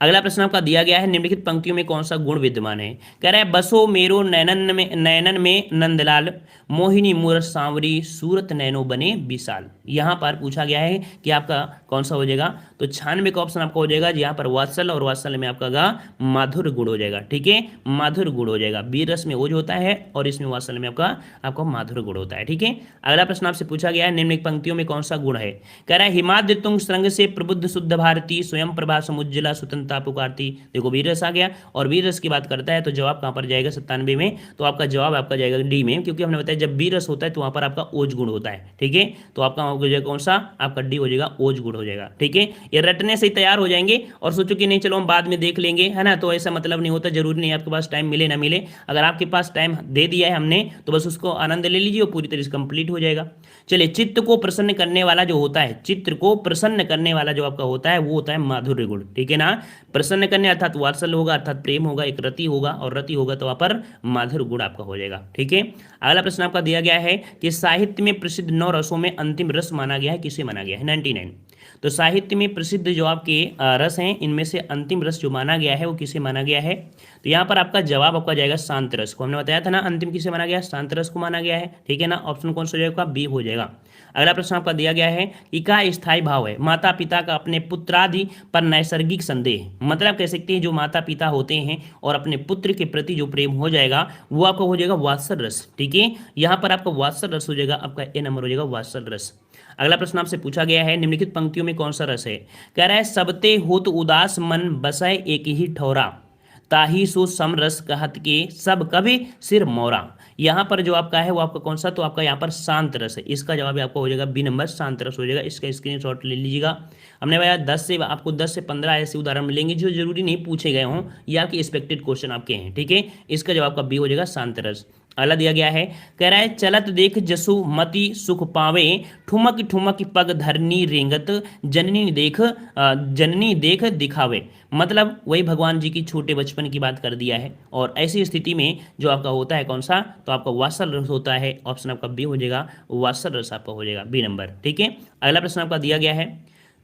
अगला प्रश्न आपका दिया गया है निम्नलिखित पंक्तियों में कौन सा गुण विद्यमान है? कह रहा है बसो मेरो नैनन में नंदलाल, मोहिनी मूरत सांवरी सूरत नैनो बने विशाल। यहाँ पर पूछा गया है कि आपका कौन सा हो जाएगा? तो 96 का ऑप्शन आपका हो जाएगा, यहाँ पर वात्सल, और वात्सल में आपका गा माधुर गुण हो जाएगा। ठीक है, माधुर गुण हो जाएगा। बी रस में ओज होता है और इसमें वात्सल में आपका माधुर गुण होता है। ठीक है, अगला प्रश्न आपसे पूछा गया है निम्नलिखित पंक्तियों में कौन सा गुण है? कह रहा है हिमाद्य तुंग श्रृंग से प्रबुद्ध शुद्ध भारती, स्वयं प्रभा समुज्जला स्वतंत्रता पुकारती। देखो वीर रस आ गया, और वीर रस की बात करता है तो जवाब कहाँ पर जाएगा? 97 में। तो आपका जवाब आपका जाएगा डी में, क्योंकि हमने बताया जब वीर रस होता है तो वहां पर आपका ओज गुण होता है। ठीक है, तो आपका हो जाएगा कौन सा? आपका डी हो जाएगा, ओज गुण हो जाएगा। ठीक है, ये रटने से ही तैयार हो जाएंगे और सोचो कि नहीं चलो हम बाद में देख लेंगे, है ना। तो ऐसा मतलब नहीं होता, जरूरी नहीं आपके पास टाइम मिले ना मिले। अगर आपके पास टाइम दे दिया है हमने तो बस उसको आनंद ले लीजिए और पूरी तरह से कंप्लीट हो जाएगा। चलिए, चित्त को प्रसन्न करने वाला जो होता है, चित्र को प्रसन्न करने वाला जो आपका होता है वो होता है माधुर्य गुण। ठीक है ना, प्रसन्न करने अर्थात वात्सल्य होगा, अर्थात प्रेम होगा, एक रति होगा, और रति होगा तो वहां पर माधुर्य गुण आपका हो जाएगा। ठीक है, अगला प्रश्न आपका दिया गया है कि साहित्य में प्रसिद्ध 9 रसों में अंतिम रस माना गया है, किसे माना गया है? 99। तो साहित्य में प्रसिद्ध जो आपके रस हैं, इनमें से अंतिम रस जो माना गया है वो किसे माना गया है? तो यहाँ पर आपका जवाब आपका जाएगा शांत रस को। हमने बताया था ना अंतिम किसे माना गया? शांत रस को माना गया है। ठीक है ना, ऑप्शन कौन सा हो जाएगा? बी हो जाएगा। अगला प्रश्न आपका दिया गया है कि का स्थायी भाव है माता पिता का अपने पुत्रादि पर नैसर्गिक संदेह, मतलब कह सकते हैं जो माता पिता होते हैं और अपने पुत्र के प्रति जो प्रेम हो जाएगा वो आपका हो जाएगा वात्सल रस। ठीक है, यहाँ पर आपका वात्सल रस हो जाएगा, आपका ए नंबर हो जाएगा वात्सल रस। अगला प्रश्न आपसे पूछा गया है निम्नलिखित पंक्तियों में कौन सा रस है? कह रहा है सबते होत उदास मन बसय एक ही ठौरा, ताही सो समरस कहत के सब कभी सिर मोरा। यहाँ पर जो आपका है वो आपका कौन सा? तो आपका यहाँ पर शांत रस है, इसका जवाब आपका हो जाएगा बी नंबर, शांत रस हो जाएगा। इसका स्क्रीनशॉट ले लीजिएगा। हमने बताया 10 से 15 ऐसे उदाहरण मिलेंगे जो जरूरी नहीं पूछे गए हों, ये आपके एक्सपेक्टेड क्वेश्चन आपके हैं। ठीक है, इसका जवाब का बी हो जाएगा, शांत रस। अगला दिया गया है, कह रहा है चलत देख जसु मति सुख पावे, ठुमक ठुमक पग धरनी रेंगत, जननी देख दिखावे। मतलब वही भगवान जी की छोटे बचपन की बात कर दिया है, और ऐसी स्थिति में जो आपका होता है कौन सा? तो आपका वात्सल रस होता है। ऑप्शन आपका बी हो जाएगा, वात्सल रस आपका हो जाएगा, बी नंबर। ठीक है, अगला प्रश्न आपका दिया गया है,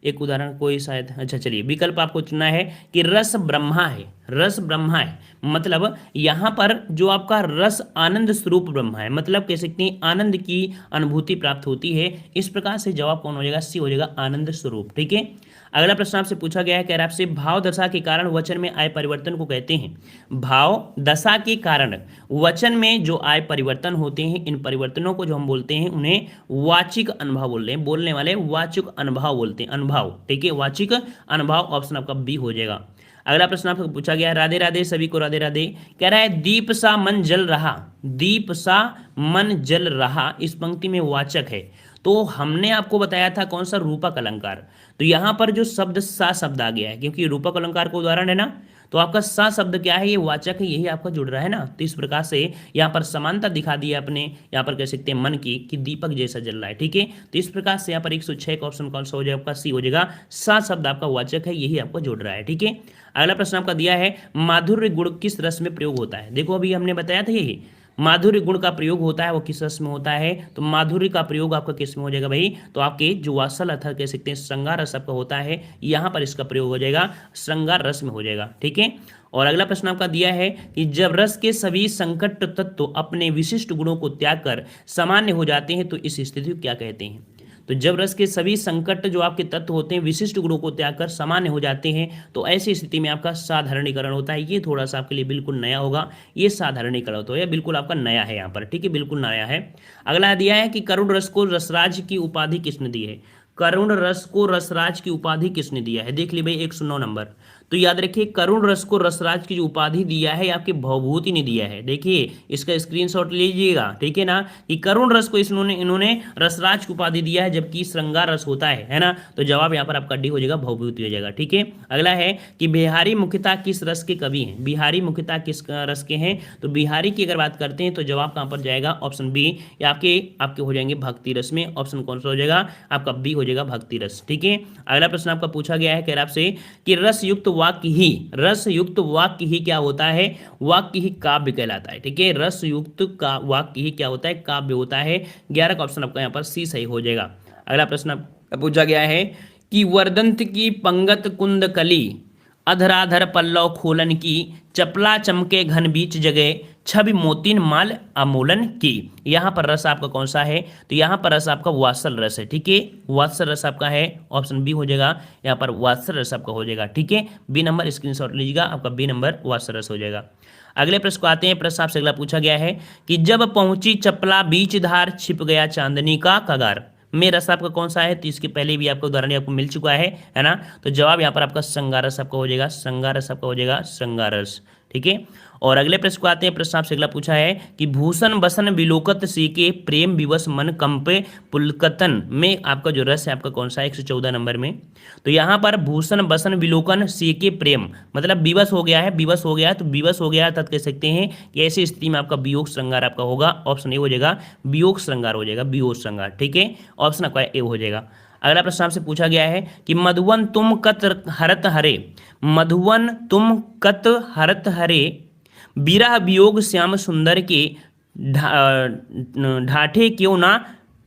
एक उदाहरण कोई शायद, अच्छा चलिए, विकल्प आपको चुनना है कि रस ब्रह्मा है, रस ब्रह्मा है, मतलब यहाँ पर जो आपका रस आनंद स्वरूप ब्रह्मा है, मतलब कह सकते हैं आनंद की अनुभूति प्राप्त होती है। इस प्रकार से जवाब कौन हो जाएगा? सी हो जाएगा, आनंद स्वरूप। ठीक है, अगला प्रश्न आपसे पूछा गया है, कह रहा है आपसे भाव दशा के कारण वचन में आए परिवर्तन को कहते हैं। भाव दशा के कारण वचन में जो आए परिवर्तन होते हैं, इन परिवर्तनों को जो हम बोलते हैं उन्हें वाचिक अनुभव बोल रहे हैं, बोलने वाले वाचिक अनुभव बोलते हैं, अनुभव। ठीक है, वाचिक अनुभव, ऑप्शन आपका बी हो जाएगा। अगला प्रश्न आपको पूछा गया, राधे राधे सभी को राधे राधे। कह रहा है दीप सा मन जल रहा, दीप सा मन जल रहा इस पंक्ति में वाचक है। तो हमने आपको बताया था कौन सा? रूपक अलंकार। तो यहाँ पर जो शब्द सा शब्द आ गया है, क्योंकि रूपक अलंकार का उदाहरण है ना, तो आपका सा शब्द क्या है? ये वाचक है, यही आपका जुड़ रहा है ना। तो इस प्रकार से यहाँ पर समानता दिखा दी है अपने, यहाँ पर कह सकते हैं मन की, कि दीपक जैसा जल रहा है। ठीक है, तो इस प्रकार से यहाँ पर 106 का ऑप्शन कौन सा हो जाएगा? आपका सी हो जाएगा, सा शब्द आपका वाचक है, यही आपको जुड़ रहा है। ठीक है, अगला प्रश्न आपका दिया है माधुर्य गुण किस रस में प्रयोग होता है? देखो अभी हमने बताया था यही, माधुर्य गुण का प्रयोग होता है वो किस रस में होता है, तो माधुर्य का प्रयोग आपका किस में हो जाएगा भाई, तो आपके जो वात्सल अथवा कह सकते हैं श्रृंगार रस आपका होता है, यहाँ पर इसका प्रयोग हो जाएगा श्रृंगार रस में हो जाएगा। ठीक है, और अगला प्रश्न आपका दिया है कि जब रस के सभी संकट तत्व अपने विशिष्ट गुणों को त्याग कर सामान्य हो जाते हैं तो इस स्थिति को क्या कहते हैं। तो जब रस के सभी संकट जो आपके तत्व होते हैं विशिष्ट गुणों को त्याग कर सामान्य हो जाते हैं तो ऐसी स्थिति में आपका साधारणीकरण होता है। ये थोड़ा सा आपके लिए बिल्कुल नया होगा, ये साधारणीकरण तो यह बिल्कुल आपका नया है यहाँ पर। ठीक है, बिल्कुल नया है। अगला दिया है कि करुण रस को रसराज की उपाधि किसने दी है। करुण रस को रसराज की उपाधि किसने दिया है, देख ली भाई 109 नंबर। तो याद रखिए करुण रस को रसराज की जो उपाधि दिया है आपके भवभूति ने दिया है। देखिए इसका स्क्रीनशॉट लीजिएगा, ठीक है ना, कि करुण रस को इन्होंने रसराज की उपाधि दिया है जबकि श्रृंगार रस होता है ना। तो जवाब यहाँ पर आपका डी हो जाएगा, भवभूति हो जाएगा। ठीक है, अगला है कि बिहारी मुख्यतः किस रस के कवि हैं। बिहारी मुख्यतः किस रस के हैं, तो बिहारी की अगर बात करते हैं तो जवाब कहाँ पर जाएगा, ऑप्शन बी, या आपके हो जाएंगे भक्ति रस में। ऑप्शन कौन सा हो जाएगा आपका, बी हो जाएगा भक्ति रस। ठीक है, अगला प्रश्न आपका पूछा गया है कह रहा आपसे कि रस युक्त वाक्य ही क्या होता है, वाक्य ही काव्य कहलाता है। ठीक है, रस युक्त का वाक्य ही क्या होता है, काव्य होता है। 11 का ऑप्शन आपका यहाँ पर सी सही हो जाएगा। अगला प्रश्न आपका पूछा गया है कि वर्दंत की पंगत कुंद कली अधराधर पल्लव खोलन की चपला चमके घन बीच जगह छवि मोतीन माल अमूलन की। यहाँ पर रस आपका कौन सा है, तो यहाँ पर रस आपका वात्सल रस है। ठीक है, वात्सल रस आपका है, ऑप्शन बी हो जाएगा यहाँ पर वात्सल रस आपका हो जाएगा। ठीक है, बी नंबर स्क्रीनशॉट लीजिएगा, आपका बी नंबर वात्सल रस हो जाएगा। अगले प्रश्न को आते हैं। प्रश्न आपसे अगला पूछा गया है कि जब पहुंची चपला बीच धार छिप गया चांदनी का कगार में रस आपका कौन सा है, तो इसके पहले भी आपको उदाहरण आपको मिल चुका है ना। तो जवाब यहाँ पर आपका श्रृंगार रस आपका हो जाएगा, श्रृंगार रस आपका हो जाएगा, श्रृंगार रस। ठीक है, और अगले प्रश्न को आते हैं। प्रश्न आपसे अगला पूछा है कि भूषण बसन विलोकत सीके प्रेम विवश मन कंपे पुलकतन में आपका जो रस है आपका कौन सा है, 114 नंबर में। तो यहाँ पर भूषण बसन विलोकन सीके प्रेम मतलब विवश हो गया है, विवश हो गया है, तो विवश हो गया तब कह सकते हैं कि ऐसी स्थिति में आपका वियोग श्रृंगार आपका होगा। ऑप्शन ए हो जाएगा, वियोग श्रृंगार हो जाएगा, वियोग श्रृंगार। ठीक है, ऑप्शन आपका ए हो जाएगा। अगला प्रश्न आपसे पूछा गया है कि मधुवन तुम कत हरत हरे, मधुवन तुम कत हरत हरे बिरह वियोग श्याम सुंदर के ढाठे क्यों ना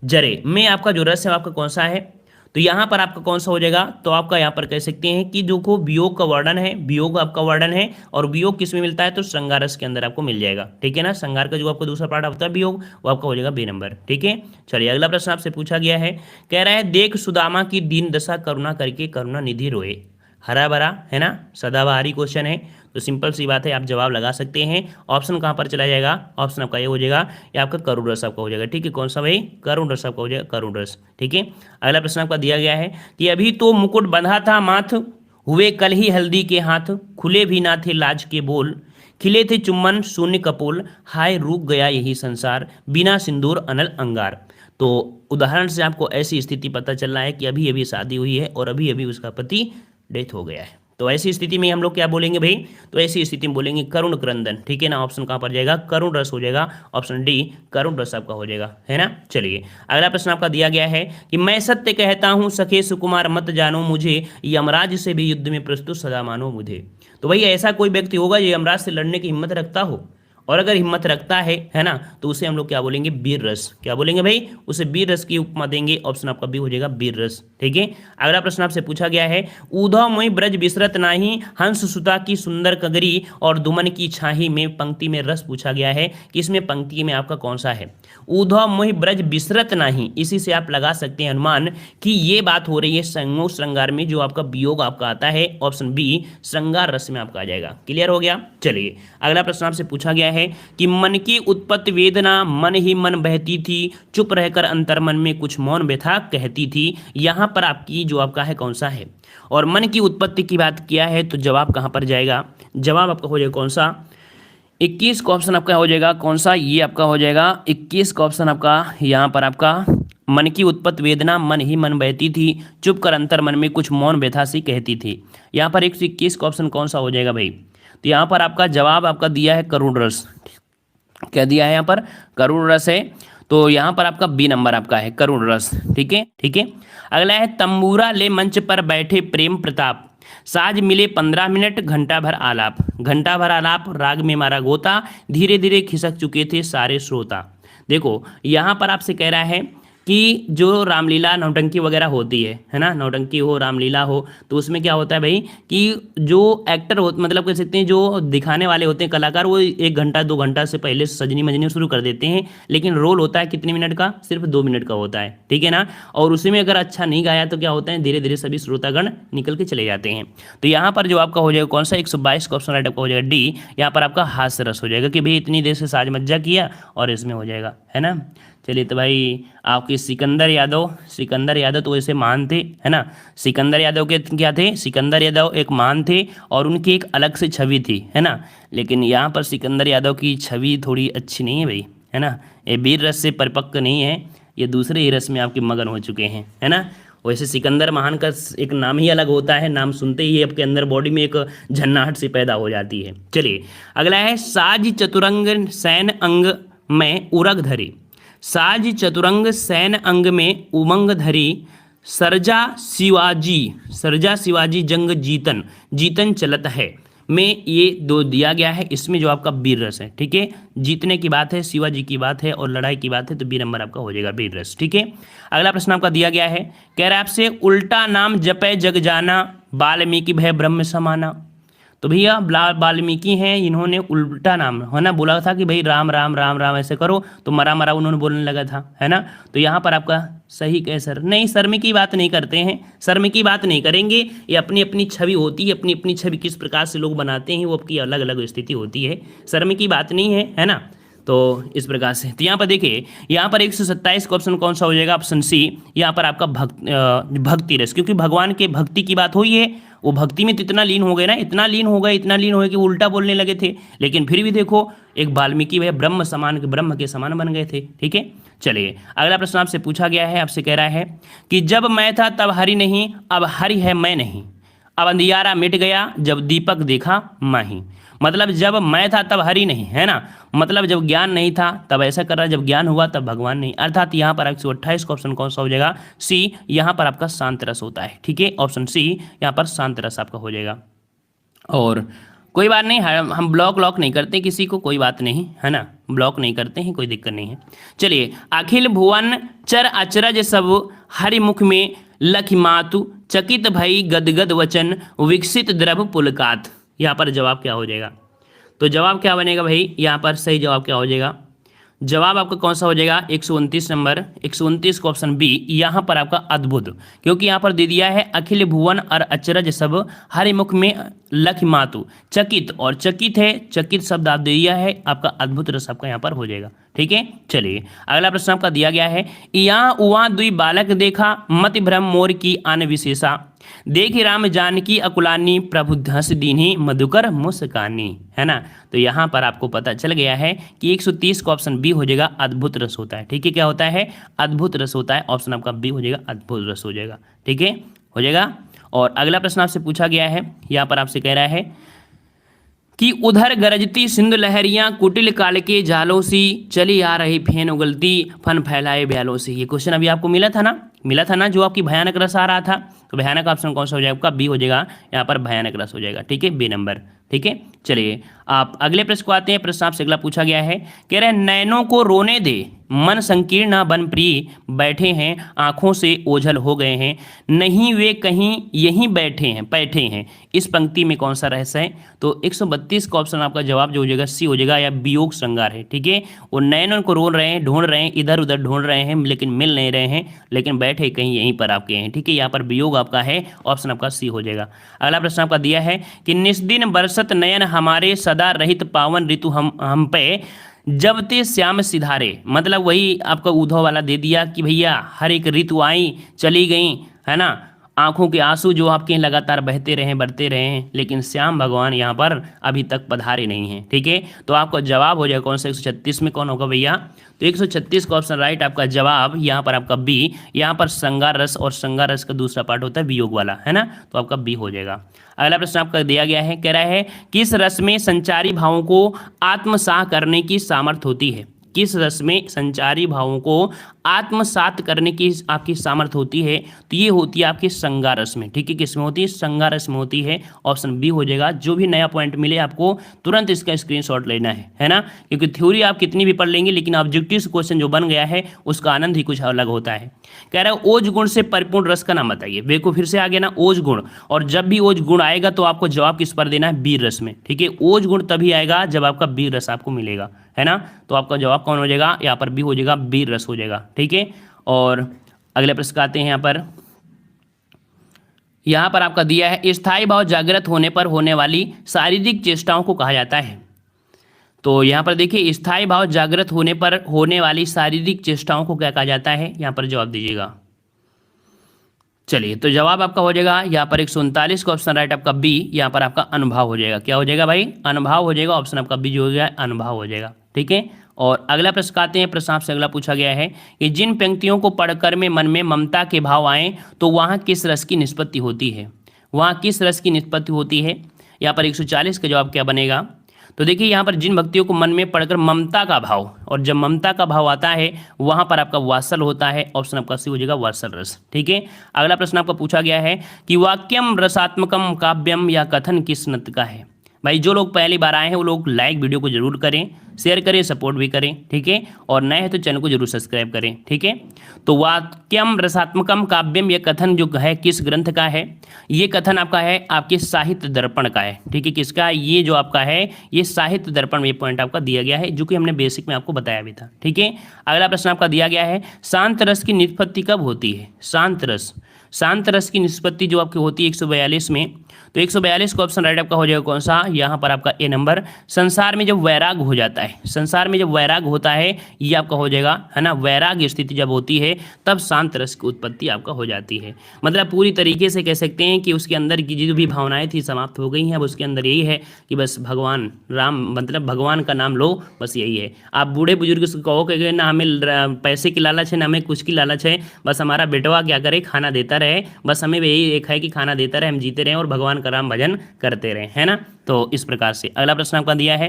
जरे में आपका जो रस है आपका कौन सा है, तो यहाँ पर आपका कौन सा हो जाएगा, तो आपका यहाँ पर कह सकते हैं कि जो को वियोग का वर्णन है, वियोग आपका वर्णन है, और वियोग किस में मिलता है, तो श्रृंगार रस के अंदर आपको मिल जाएगा। ठीक है ना, श्रृंगार का जो आपका दूसरा पार्ट होता है वियोग, वो आपका हो जाएगा बी नंबर। ठीक है, चलिए अगला प्रश्न आपसे पूछा गया है, कह रहा है देख सुदामा की दीन दशा करुणा करके करुणा निधि रोए। हरा भरा है ना, सदाबहारी क्वेश्चन है, तो सिंपल सी बात है, आप जवाब लगा सकते हैं। ऑप्शन कहाँ पर चला जाएगा, ऑप्शन आपका ये हो जाएगा, ये आपका करुण रस आपका हो जाएगा। ठीक है, कौन सा भाई, करुण रस आपका हो जाएगा, करुण रस। ठीक है, अगला प्रश्न आपका दिया गया है कि अभी तो मुकुट बंधा था माथ, हुए कल ही हल्दी के हाथ, खुले भी ना थे लाज के बोल, खिले थे चुम्बन शून्य कपोल, हाय रुक गया यही संसार, बिना सिंदूर अनल अंगार। तो उदाहरण से आपको ऐसी स्थिति पता चल रहा है कि अभी अभी शादी हुई है और अभी अभी उसका पति डेथ हो गया है। तो ऐसी स्थिति में हम लोग क्या बोलेंगे भाई, तो ऐसी स्थिति में बोलेंगे करुण क्रंदन। ठीक है ना, ऑप्शन कहाँ पर जाएगा, करुण रस हो जाएगा, ऑप्शन डी करुण रस आपका हो जाएगा, है ना। चलिए अगला प्रश्न आपका दिया गया है कि मैं सत्य कहता हूँ सखे सुकुमार मत जानो मुझे, यमराज से भी युद्ध में प्रस्तुत सदा मानो मुझे। तो भाई ऐसा कोई व्यक्ति होगा जो यमराज से लड़ने की हिम्मत रखता हो, और अगर हिम्मत रखता है ना, तो उसे हम लोग क्या बोलेंगे, वीर रस। क्या बोलेंगे भाई, उसे वीर रस की उपमा देंगे। ऑप्शन आपका बी हो जाएगा, वीर रस। ठीक है, अगला प्रश्न आपसे पूछा गया है ऊधव मोहि ब्रज बिसरत नाही, हंस सुता की सुंदर कगरी और दुमन की छाही में पंक्ति में रस पूछा गया है कि इसमें पंक्ति में आपका कौन सा है। ऊधव मोहि ब्रज बिसरत नाही, इसी से आप लगा सकते हैं अनुमान कि ये बात हो रही है संगो श्रृंगार में, जो आपका वियोग आपका आता है। ऑप्शन बी श्रृंगार रस में आपका आ जाएगा। क्लियर हो गया। चलिए अगला प्रश्न आपसे पूछा गया है कि मन की उत्पत्ति वेदना मन ही मन बहती थी, चुप रहकर अंतर्मन में कुछ मौन व्यथा कहती थी। यहाँ पर आपकी जो आपका है कौन सा है, और मन की उत्पत्ति की बात किया है तो जवाब कहाँ पर जाएगा, जवाब आपका हो जाएगा कौन सा, 21 का ऑप्शन आपका हो जाएगा कौन सा, ये आपका हो जाएगा 21 का ऑप्शन आपका। यहाँ पर आपका मन की उत्पत्ति वेदना मन ही मन बहती थी, चुप कर अंतर्मन में कुछ मौन व्यथा सी कहती थी। यहाँ पर 121 का ऑप्शन कौन सा हो जाएगा भाई, तो यहाँ पर आपका जवाब आपका दिया है करुण रस। क्या दिया है यहाँ पर, करुण रस है, तो यहाँ पर आपका बी नंबर आपका है करुण रस। ठीक है, ठीक है। अगला है तंबूरा ले मंच पर बैठे प्रेम प्रताप, साज मिले 15 मिनट, घंटा भर आलाप। घंटा भर आलाप, राग में मारा गोता, धीरे धीरे खिसक चुके थे सारे श्रोता। देखो यहाँ पर आपसे कह रहा है कि जो रामलीला नौटंकी वगैरह होती है ना, नौटंकी हो रामलीला हो, तो उसमें क्या होता है भाई कि जो एक्टर हो, मतलब कह सकते हैं जो दिखाने वाले होते हैं कलाकार, वो 1 घंटा 2 घंटा से पहले सजनी मजनी शुरू कर देते हैं, लेकिन रोल होता है कितने मिनट का, सिर्फ 2 मिनट का होता है, ठीक है ना। और उसी में अगर अच्छा नहीं गाया तो क्या होता है, धीरे धीरे सभी श्रोतागण निकल के चले जाते हैं। तो यहाँ पर जो आपका हो जाएगा कौन सा, 122 का ऑप्शन राइट आपका हो जाएगा डी। यहाँ पर आपका हास्य रस हो जाएगा कि भाई इतनी देर से साज मज्जा किया और इसमें हो जाएगा, है ना। चलिए तो भाई आपके सिकंदर यादव तो वैसे महान थे, है ना। सिकंदर यादव के क्या थे, सिकंदर यादव एक महान थे और उनकी एक अलग से छवि थी, है ना। लेकिन यहाँ पर सिकंदर यादव की छवि थोड़ी अच्छी नहीं है भाई, है ना। ये वीर रस से परिपक्व नहीं है, ये दूसरे ही रस में आपके मगन हो चुके हैं, है ना। वैसे सिकंदर महान का एक नाम ही अलग होता है, नाम सुनते ही आपके अंदर बॉडी में एक झन्नाहट सी पैदा हो जाती है। चलिए अगला है, साज चतुरंग सैन अंग में उरग धरी। साज चतुरंग सैन अंग में उमंग धरी, सरजा शिवाजी जंग जीतन चलत है में ये दो दिया गया है। इसमें जो आपका वीर रस है, ठीक है, जीतने की बात है, शिवाजी की बात है और लड़ाई की बात है, तो बी नंबर आपका हो जाएगा वीर रस, ठीक है। अगला प्रश्न आपका दिया गया है, कह रहा है आपसे, उल्टा नाम जपे जग जाना, वाल्मीकि भय ब्रह्म समाना। तो भैया वाल्मीकि हैं, इन्होंने उल्टा नाम, है ना, बोला था कि भाई राम राम राम राम ऐसे करो, तो मरा मरा उन्होंने बोलने लगा था, है ना। तो यहाँ पर आपका सही कह सर, नहीं शर्म की बात नहीं करते हैं, शर्म की बात नहीं करेंगे, ये अपनी अपनी छवि होती है, अपनी अपनी छवि किस प्रकार से लोग बनाते हैं वो आपकी अलग अलग स्थिति होती है, शर्म की बात नहीं है ना। तो इस प्रकार से, तो यहाँ पर देखिए, यहाँ पर 127 का ऑप्शन कौन सा हो जाएगा, ऑप्शन सी। यहाँ पर आपका भक्ति रस, क्योंकि भगवान के भक्ति की बात हुई है, वो भक्ति में तो इतना लीन हो गए ना, इतना लीन हो गए कि उल्टा बोलने लगे थे, लेकिन फिर भी देखो एक वाल्मीकि वह ब्रह्म के समान बन गए थे, ठीक है। चलिए अगला प्रश्न आपसे पूछा गया है, आपसे कह रहा है कि जब मैं था तब हरि नहीं, अब हरि है मैं नहीं, अब अंधियारा मिट गया जब दीपक देखा माही। मतलब जब मैं था तब हरि नहीं, है ना, मतलब जब ज्ञान नहीं था तब ऐसा कर रहा, जब ज्ञान हुआ तब भगवान नहीं, अर्थात यहाँ पर 128 का ऑप्शन कौन सा हो जाएगा, सी। यहाँ पर आपका शांत रस होता है, ठीक है, ऑप्शन सी यहाँ पर शांत रस आपका हो जाएगा। और कोई बात नहीं, हम ब्लॉक नहीं करते किसी को, कोई बात नहीं, है ना, ब्लॉक नहीं करते हैं, कोई दिक्कत नहीं है। चलिए, अखिल भुवन चर अचरज सब, हरि मुख में लख मातु, चकित भई गदगद वचन, विकसित द्रव पुलकात। यहाँ पर जवाब क्या हो जाएगा, तो जवाब क्या बनेगा भाई, यहाँ पर सही जवाब क्या हो जाएगा, जवाब आपका कौन सा हो जाएगा, 129 नंबर, 129 का ऑप्शन बी। यहाँ पर आपका अद्भुत, क्योंकि यहाँ पर दे दिया है अखिल भुवन और अचरज सब, हरि मुख में लख मातु, चकित, और चकित है, चकित शब्द आप दे दिया है, आपका अद्भुत रस आपका यहाँ पर हो जाएगा, ठीक है। चलिए अगला प्रश्न आपका दिया गया है, यहाँ उहाँ दुई बालक देखा, मति भ्रम मोर की आन विशेषा, देखी राम जानकी अकुलानी, प्रभु धस दीन्ही मधुकर मुस्कानी, है ना। तो यहाँ पर आपको पता चल गया है कि 130 का ऑप्शन बी हो जाएगा, अद्भुत रस होता है, ठीक है, क्या होता है, अद्भुत रस होता है, ऑप्शन आपका बी हो जाएगा, अद्भुत रस हो जाएगा, ठीक है, हो जाएगा। और अगला प्रश्न आपसे पूछा गया है, यहाँ पर आपसे कह रहा है कि उधर गरजती सिंधु लहरियां, कुटिल काल के जालों सी, चली आ रही फेन उगलती, फन फैलाए ब्यालों से। ये क्वेश्चन अभी आपको मिला था ना, जो आपकी भयानक रस आ रहा था, तो भयानक ऑप्शन कौन सा हो जाएगा आपका, बी हो जाएगा, यहाँ पर भयानक रस हो जाएगा, ठीक है, बी नंबर, ठीक है। चलिए आप अगले प्रश्न को आते हैं, प्रश्न आपसे अगला पूछा गया है, कह रहे हैं, नैनों को रोने दे मन संकीर्ण बन प्रिय, बैठे हैं आंखों से ओझल हो गए हैं, नहीं वे कहीं यहीं बैठे हैं, इस पंक्ति में कौन सा रहस्य है, तो 132 का ऑप्शन आपका जवाब जो हो जाएगा सी हो जाएगा, या वियोग श्रृंगार है, ठीक है। वो नैनों को रोल रहे हैं, ढूंढ रहे हैं, इधर उधर ढूंढ रहे हैं, लेकिन मिल नहीं रहे हैं, लेकिन बैठे कहीं यहीं पर आपके हैं, ठीक है, यहाँ पर वियोग आपका है, ऑप्शन आपका सी हो जाएगा। अगला प्रश्न आपका दिया है कि निस्दिन बरसत नयन हमारे, सदा रहित पावन ऋतु हम पे, जब ते श्याम सिधारे। मतलब वही आपका उद्धव वाला दे दिया कि भैया हर एक ऋतु आई चली गई, है ना, आंखों के आंसू जो आपके लगातार बहते रहे बढ़ते रहे हैं, लेकिन श्याम भगवान यहाँ पर अभी तक पधारे नहीं हैं, ठीक है। तो आपका जवाब हो जाएगा कौन सा, 136 में कौन होगा भैया, तो 136 का ऑप्शन राइट आपका जवाब, यहाँ पर आपका बी, यहाँ पर श्रृंगार रस, और श्रृंगार रस का दूसरा पार्ट होता है वियोग वाला, है ना, तो आपका बी हो जाएगा। अगला प्रश्न आपका दिया गया है, कह रहा है किस रस में संचारी भावों को आत्मसाह करने की सामर्थ्य होती है, किस रस में संचारी भावों को आत्मसात करने की आपकी सामर्थ्य होती है, तो ये होती है आपके संगारस में। ठीक है, किसमें होती है? संगारस में होती है। ऑप्शन बी हो जाएगा। जो भी नया पॉइंट मिले आपको तुरंत इसका स्क्रीनशॉट लेना है ना, क्योंकि थ्योरी आप कितनी भी पढ़ लेंगे लेकिन ऑब्जेक्टिव क्वेश्चन जो बन गया है उसका आनंद ही कुछ अलग होता है। कह रहा है ओज गुण से परिपूर्ण रस का नाम बताइए। देखो फिर से आ गया ना ओज गुण, और जब भी ओज गुण आएगा तो आपको जवाब किस पर देना है? बी रस में। ठीक है, ओज गुण तभी आएगा जब आपका बी रस आपको मिलेगा, है ना। तो आपका जवाब कौन हो जाएगा? यहाँ पर बी हो जाएगा, बी रस हो जाएगा। ठीक है, और अगले प्रश्न आते हैं। यहाँ पर आपका दिया है स्थायी भाव जागृत होने पर होने वाली शारीरिक चेष्टाओं को कहा जाता है। तो यहाँ पर देखिए स्थायी भाव जागृत होने पर होने वाली शारीरिक चेष्टाओं को क्या कहा जाता है? यहाँ पर जवाब दीजिएगा। चलिए, तो जवाब आपका हो जाएगा यहाँ पर 139 का ऑप्शन राइट आपका बी। यहाँ पर आपका अनुभव हो जाएगा। क्या हो जाएगा भाई? अनुभव हो जाएगा। ऑप्शन आपका बी जो हो गया अनुभव हो जाएगा। ठीक है, और अगला प्रश्न आते हैं। प्रश्न आपसे अगला पूछा गया है कि जिन पंक्तियों को पढ़कर में मन में ममता के भाव आए तो वहाँ किस रस की निष्पत्ति होती है? वहाँ किस रस की निष्पत्ति होती है? यहाँ पर 140 का जवाब क्या बनेगा? तो देखिए यहाँ पर जिन भक्तियों को मन में पढ़कर ममता का भाव, और जब ममता का भाव आता है वहाँ पर आपका वात्सल होता है। ऑप्शन आपका सी हो जाएगा, वात्सल रस। ठीक है, अगला प्रश्न आपका पूछा गया है कि वाक्यम रसात्मकम काव्यम या कथन किस नृत्य का है? भाई जो लोग पहली बार आए हैं वो लोग लाइक वीडियो को जरूर करें, शेयर करें, सपोर्ट भी करें। ठीक है, और नए हैं तो चैनल को जरूर सब्सक्राइब करें। ठीक है, तो वाक्यम रसात्मकम काव्यम ये कथन जो है किस ग्रंथ का है? ये कथन आपका है आपके साहित्य दर्पण का है। ठीक है, किसका? ये जो आपका है ये साहित्य दर्पण में पॉइंट आपका दिया गया है, जो कि हमने बेसिक में आपको बताया भी था। ठीक है, अगला प्रश्न आपका दिया गया है शांत रस की निष्पत्ति कब होती है? शांत रस की निष्पत्ति जो आपकी होती है 142 में। तो 142 का ऑप्शन राइट आपका हो जाएगा कौन सा? यहाँ पर आपका ए नंबर। संसार में जब वैराग हो जाता है, संसार में जब वैराग होता है ये आपका हो जाएगा, है ना। वैराग स्थिति जब होती है तब शांत रस की उत्पत्ति आपका हो जाती है। मतलब पूरी तरीके से कह सकते हैं कि उसके अंदर की जो भी भावनाएं थी समाप्त हो गई हैं। अब उसके अंदर यही है कि बस भगवान राम, मतलब भगवान का नाम लो, बस यही है। आप बूढ़े बुजुर्ग से कहो कि ना हमें पैसे की लालच है, ना हमें कुछ की लालच है, बस हमारा बेटवा क्या करे, खाना देता रहे, बस हमें यही एक है कि खाना देता रहे, हम जीते रहें और भगवान का राम भजन करते रहें, है ना। तो इस प्रकार से अगला प्रश्न आपका दिया है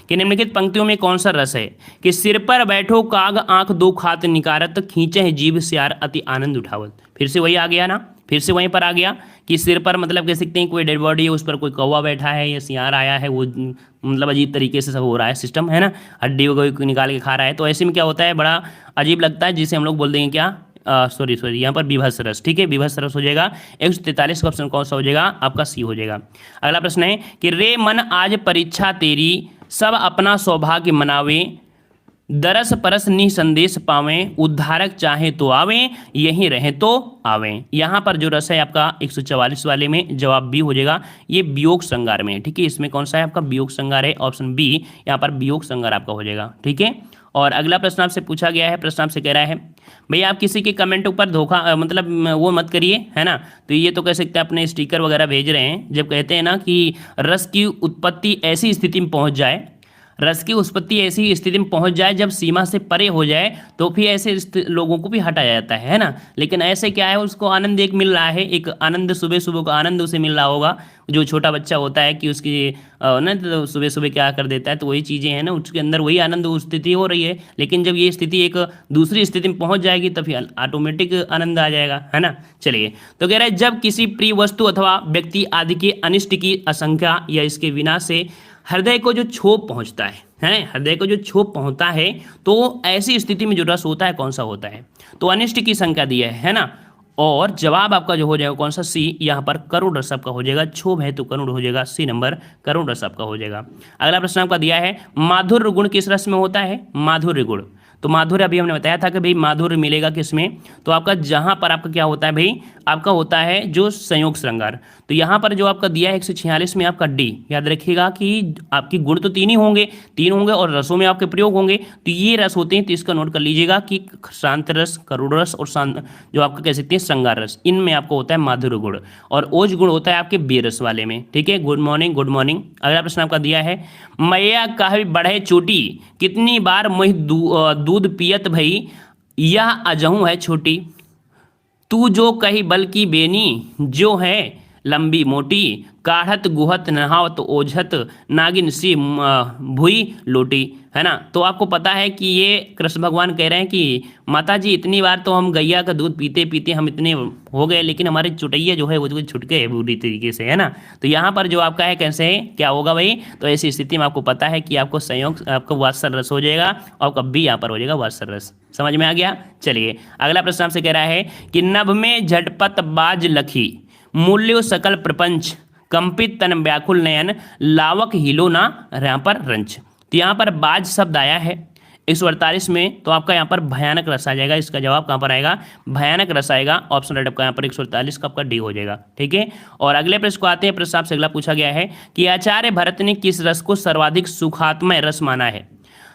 कि निम्नलिखित पंक्तियों में कौन सा रस है कि सिर पर बैठो काग आंख दो खात निकारत खींचे है जीभ सियार अति आनंद उठावत। फिर से वही आ गया ना, फिर से वहीं पर आ गया कि सिर पर मतलब कह सकते हैं कोई डेड बॉडी है, उस पर कोई कौवा बैठा है या सियार आया है, वो मतलब अजीब तरीके से सब हो रहा है निकाल है ना, हड्डी वगैरह निकाल के खा रहा है। तो ऐसे में क्या होता है, बड़ा अजीब लगता है, जिसे हम लोग बोल देंगे क्या, सॉरी यहाँ पर विभत्स रस। ठीक है, विभत्स रस हो जाएगा। 143 का ऑप्शन कौन सा हो जाएगा? आपका सी हो जाएगा। अगला प्रश्न है कि रे मन आज परीक्षा तेरी सब अपना सौभाग्य मनावे दरस परस निसंदेश पावें उद्धारक चाहे तो आवें यहीं रहे तो आवें। यहाँ पर जो रस है आपका 144 वाले में जवाब बी हो जाएगा, ये वियोग श्रृंगार में। ठीक है, इसमें कौन सा है आपका? वियोग श्रृंगार है। ऑप्शन बी यहाँ पर वियोग श्रृंगार आपका हो जाएगा। ठीक है, और अगला प्रश्न आपसे पूछा गया है। प्रश्न आपसे कह रहा है भैया आप किसी के कमेंट ऊपर धोखा मतलब वो मत करिए, है ना। तो ये तो कह सकते हैं अपने स्टिकर वगैरह भेज रहे हैं, जब कहते हैं ना कि रस की उत्पत्ति ऐसी स्थिति में पहुंच जाए, रस की उत्पत्ति ऐसी स्थिति में पहुंच जाए जब सीमा से परे हो जाए, तो फिर ऐसे लोगों को भी हटाया जाता है ना। लेकिन ऐसे क्या है, उसको आनंद एक मिल रहा है, एक आनंद सुबह सुबह का आनंद उसे मिल रहा होगा। जो छोटा बच्चा होता है कि उसकी ना तो सुबह सुबह क्या कर देता है, तो वही चीज़ें हैं ना, उसके अंदर वही आनंद स्थिति हो रही है। लेकिन जब ये स्थिति एक दूसरी स्थिति में पहुंच जाएगी तब फिर ऑटोमेटिक आनंद आ जाएगा, है ना। चलिए, तो कह रहा है जब किसी प्रिय वस्तु अथवा व्यक्ति आदि के अनिष्ट की आशंका या इसके विनाश से हृदय को जो क्षोभ पहुंचता है, हृदय को जो क्षोभ पहुंचता है, तो ऐसी स्थिति में जो रस होता है कौन सा होता है? तो अनिष्ट की संख्या दी है ना। और जवाब आपका जो हो जाएगा कौन सा? सी। यहाँ पर करुण रस आपका हो जाएगा। क्षोभ है तो करुण हो जाएगा, सी नंबर करुण रस आपका हो जाएगा। अगला प्रश्न आपका दिया है माधुर्य गुण किस रस में होता है? माधुर्य गुण। तो माधुर्य अभी हमने बताया था कि भाई माधुर्य मिलेगा किसमें? तो आपका जहाँ पर आपका क्या होता है भाई, आपका होता है जो संयोग श्रृंगार। तो यहाँ पर जो आपका दिया है 146 में आपका डी। याद रखिएगा कि आपकी गुण तो तीन होंगे और रसों में आपके प्रयोग होंगे, तो ये रस होते हैं। तो इसका नोट कर लीजिएगा कि शांत रस, करुण रस और शांत जो आपका कह सकते हैं श्रृंगार रस, इनमें आपको होता है माधुर्य गुण, और ओज गुण होता है आपके बेरस वाले में। ठीक है, गुड मॉर्निंग गुड मॉर्निंग। अगला प्रश्न आपका दिया है मैया कह बढ़े चोटी कितनी बार मुँह दूध पियत भई यह अजहू है छोटी तू जो कही बल की बेनी जो है लंबी मोटी काढ़त गुहत नहावत ओझत नागिन सी भुई लोटी, है ना। तो आपको पता है कि ये कृष्ण भगवान कह रहे हैं कि माता जी इतनी बार तो हम गैया का दूध पीते पीते हम इतने हो गए, लेकिन हमारे चुटैया जो है वो तो छुट गए बुरी तरीके से, है ना। तो यहाँ पर जो आपका है कैसे है क्या होगा भाई, तो ऐसी स्थिति में आपको पता है कि आपको संयोग आपको वात्सल रस हो जाएगा और कभी यहाँ पर हो जाएगा वात्सल रस। समझ में आ गया। चलिए अगला प्रश्न आपसे कह रहा है कि नभ में झटपट बाज लखी मूल्यो सकल प्रपंच कंपित तन व्याकुल नयन लावक हिलो ना यहाँ पर रंच। तो यहाँ पर बाज शब्द आया है 148 में, तो आपका यहाँ पर भयानक रस आ जाएगा। इसका जवाब कहाँ पर आएगा, भयानक रस आएगा। ऑप्शन राइट आपका यहाँ पर 148 का आपका डी हो जाएगा। ठीक है। और अगले प्रश्न को आते हैं। प्रश्न आपसे अगला पूछा गया है कि आचार्य भरत ने किस रस को सर्वाधिक सुखात्मय रस माना है।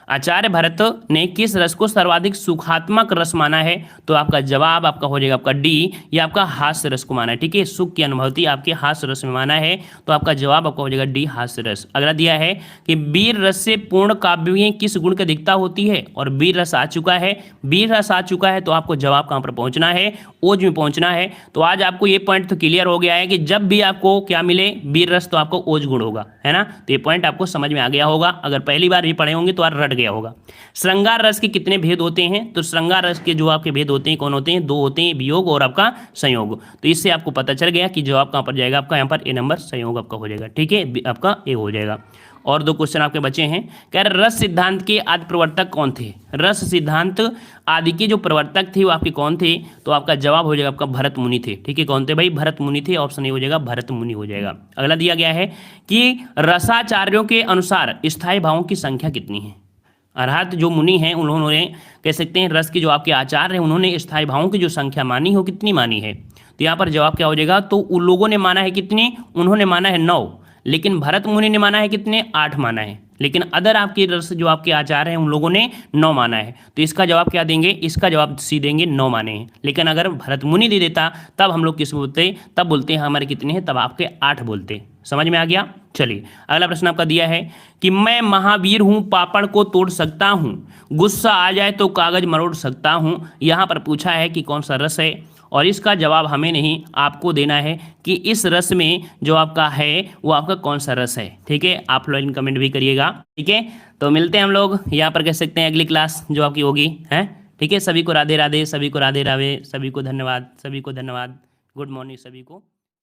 आचार्य भरत ने किस रस को सर्वाधिक सुखात्मक रस माना है। तो आपका जवाब आपका हो जाएगा आपका डी, या आपका हास्य रस को माना है। ठीक है, सुख की अनुभूति आपके हास्य रस में माना है, तो आपका जवाब आपका हो जाएगा डी, हास्य रस। अगला दिया है कि वीर रस से पूर्ण काव्य में किस गुण की अधिकता होती है, और वीर रस आ चुका है। वीर रस आ चुका है तो आपको जवाब कहाँ पर पहुंचना है, ओज में पहुंचना है। तो आज आपको ये पॉइंट तो क्लियर हो गया है कि जब भी आपको क्या मिले वीर रस तो आपको ओज गुण होगा, है ना। तो ये पॉइंट आपको समझ में आ गया होगा। अगर पहली बार भी पढ़े होंगे तो आज रट गया होगा। श्रृंगार रस के कितने भेद होते हैं, तो श्रृंगार रस के जो आपके भेद होते हैं कौन होते हैं, दो होते हैं, वियोग और आपका संयोग। तो इससे आपको पता चल गया कि जवाब कहाँ पर जाएगा आपका, यहाँ पर ए नंबर संयोग आपका हो जाएगा। ठीक है, आपका ए हो जाएगा। और दो क्वेश्चन आपके बचे हैं। कह रहे रस सिद्धांत के आदि प्रवर्तक कौन थे। रस सिद्धांत आदि के जो प्रवर्तक थे वो आपके कौन थे, तो आपका जवाब हो जाएगा आपका भरत मुनि थे। ठीक है, कौन थे भाई, भरत मुनि थे। ऑप्शन ए हो जाएगा भरत मुनि हो जाएगा। अगला दिया गया है कि रसाचार्यों के अनुसार स्थायी भावों की संख्या कितनी है। अर्थात जो मुनि हैं उन्होंने कह सकते हैं रस के जो आपके आचार्य हैं उन्होंने स्थायी भावों की जो संख्या मानी हो कितनी मानी है। तो यहाँ पर जवाब क्या हो जाएगा, तो उन लोगों ने माना है कितनी, उन्होंने माना है 9, लेकिन भरत मुनि ने माना है कितने, 8 माना है। लेकिन अदर आपके रस जो आपके आचार्य हैं उन लोगों ने 9 माना है। तो इसका जवाब क्या देंगे, इसका जवाब सी देंगे 9 माने हैं। लेकिन अगर भरत मुनि दे देता तब हम लोग किस बोलते, तब बोलते हैं हमारे कितने हैं, तब आपके 8 बोलते। समझ में आ गया। चलिए अगला प्रश्न आपका दिया है कि मैं महावीर हूं पापड़ को तोड़ सकता हूं, गुस्सा आ जाए तो कागज मरोड़ सकता हूं। यहाँ पर पूछा है कि कौन सा रस है, और इसका जवाब हमें नहीं आपको देना है कि इस रस में जो आपका है वो आपका कौन सा रस है। ठीक है, आप लोग कमेंट भी करिएगा। ठीक है, तो मिलते हैं हम लोग यहाँ पर कह सकते हैं अगली क्लास जो आपकी होगी है। ठीक है, सभी को राधे राधे, सभी को राधे राधे, सभी को धन्यवाद, सभी को धन्यवाद। गुड मॉर्निंग सभी को।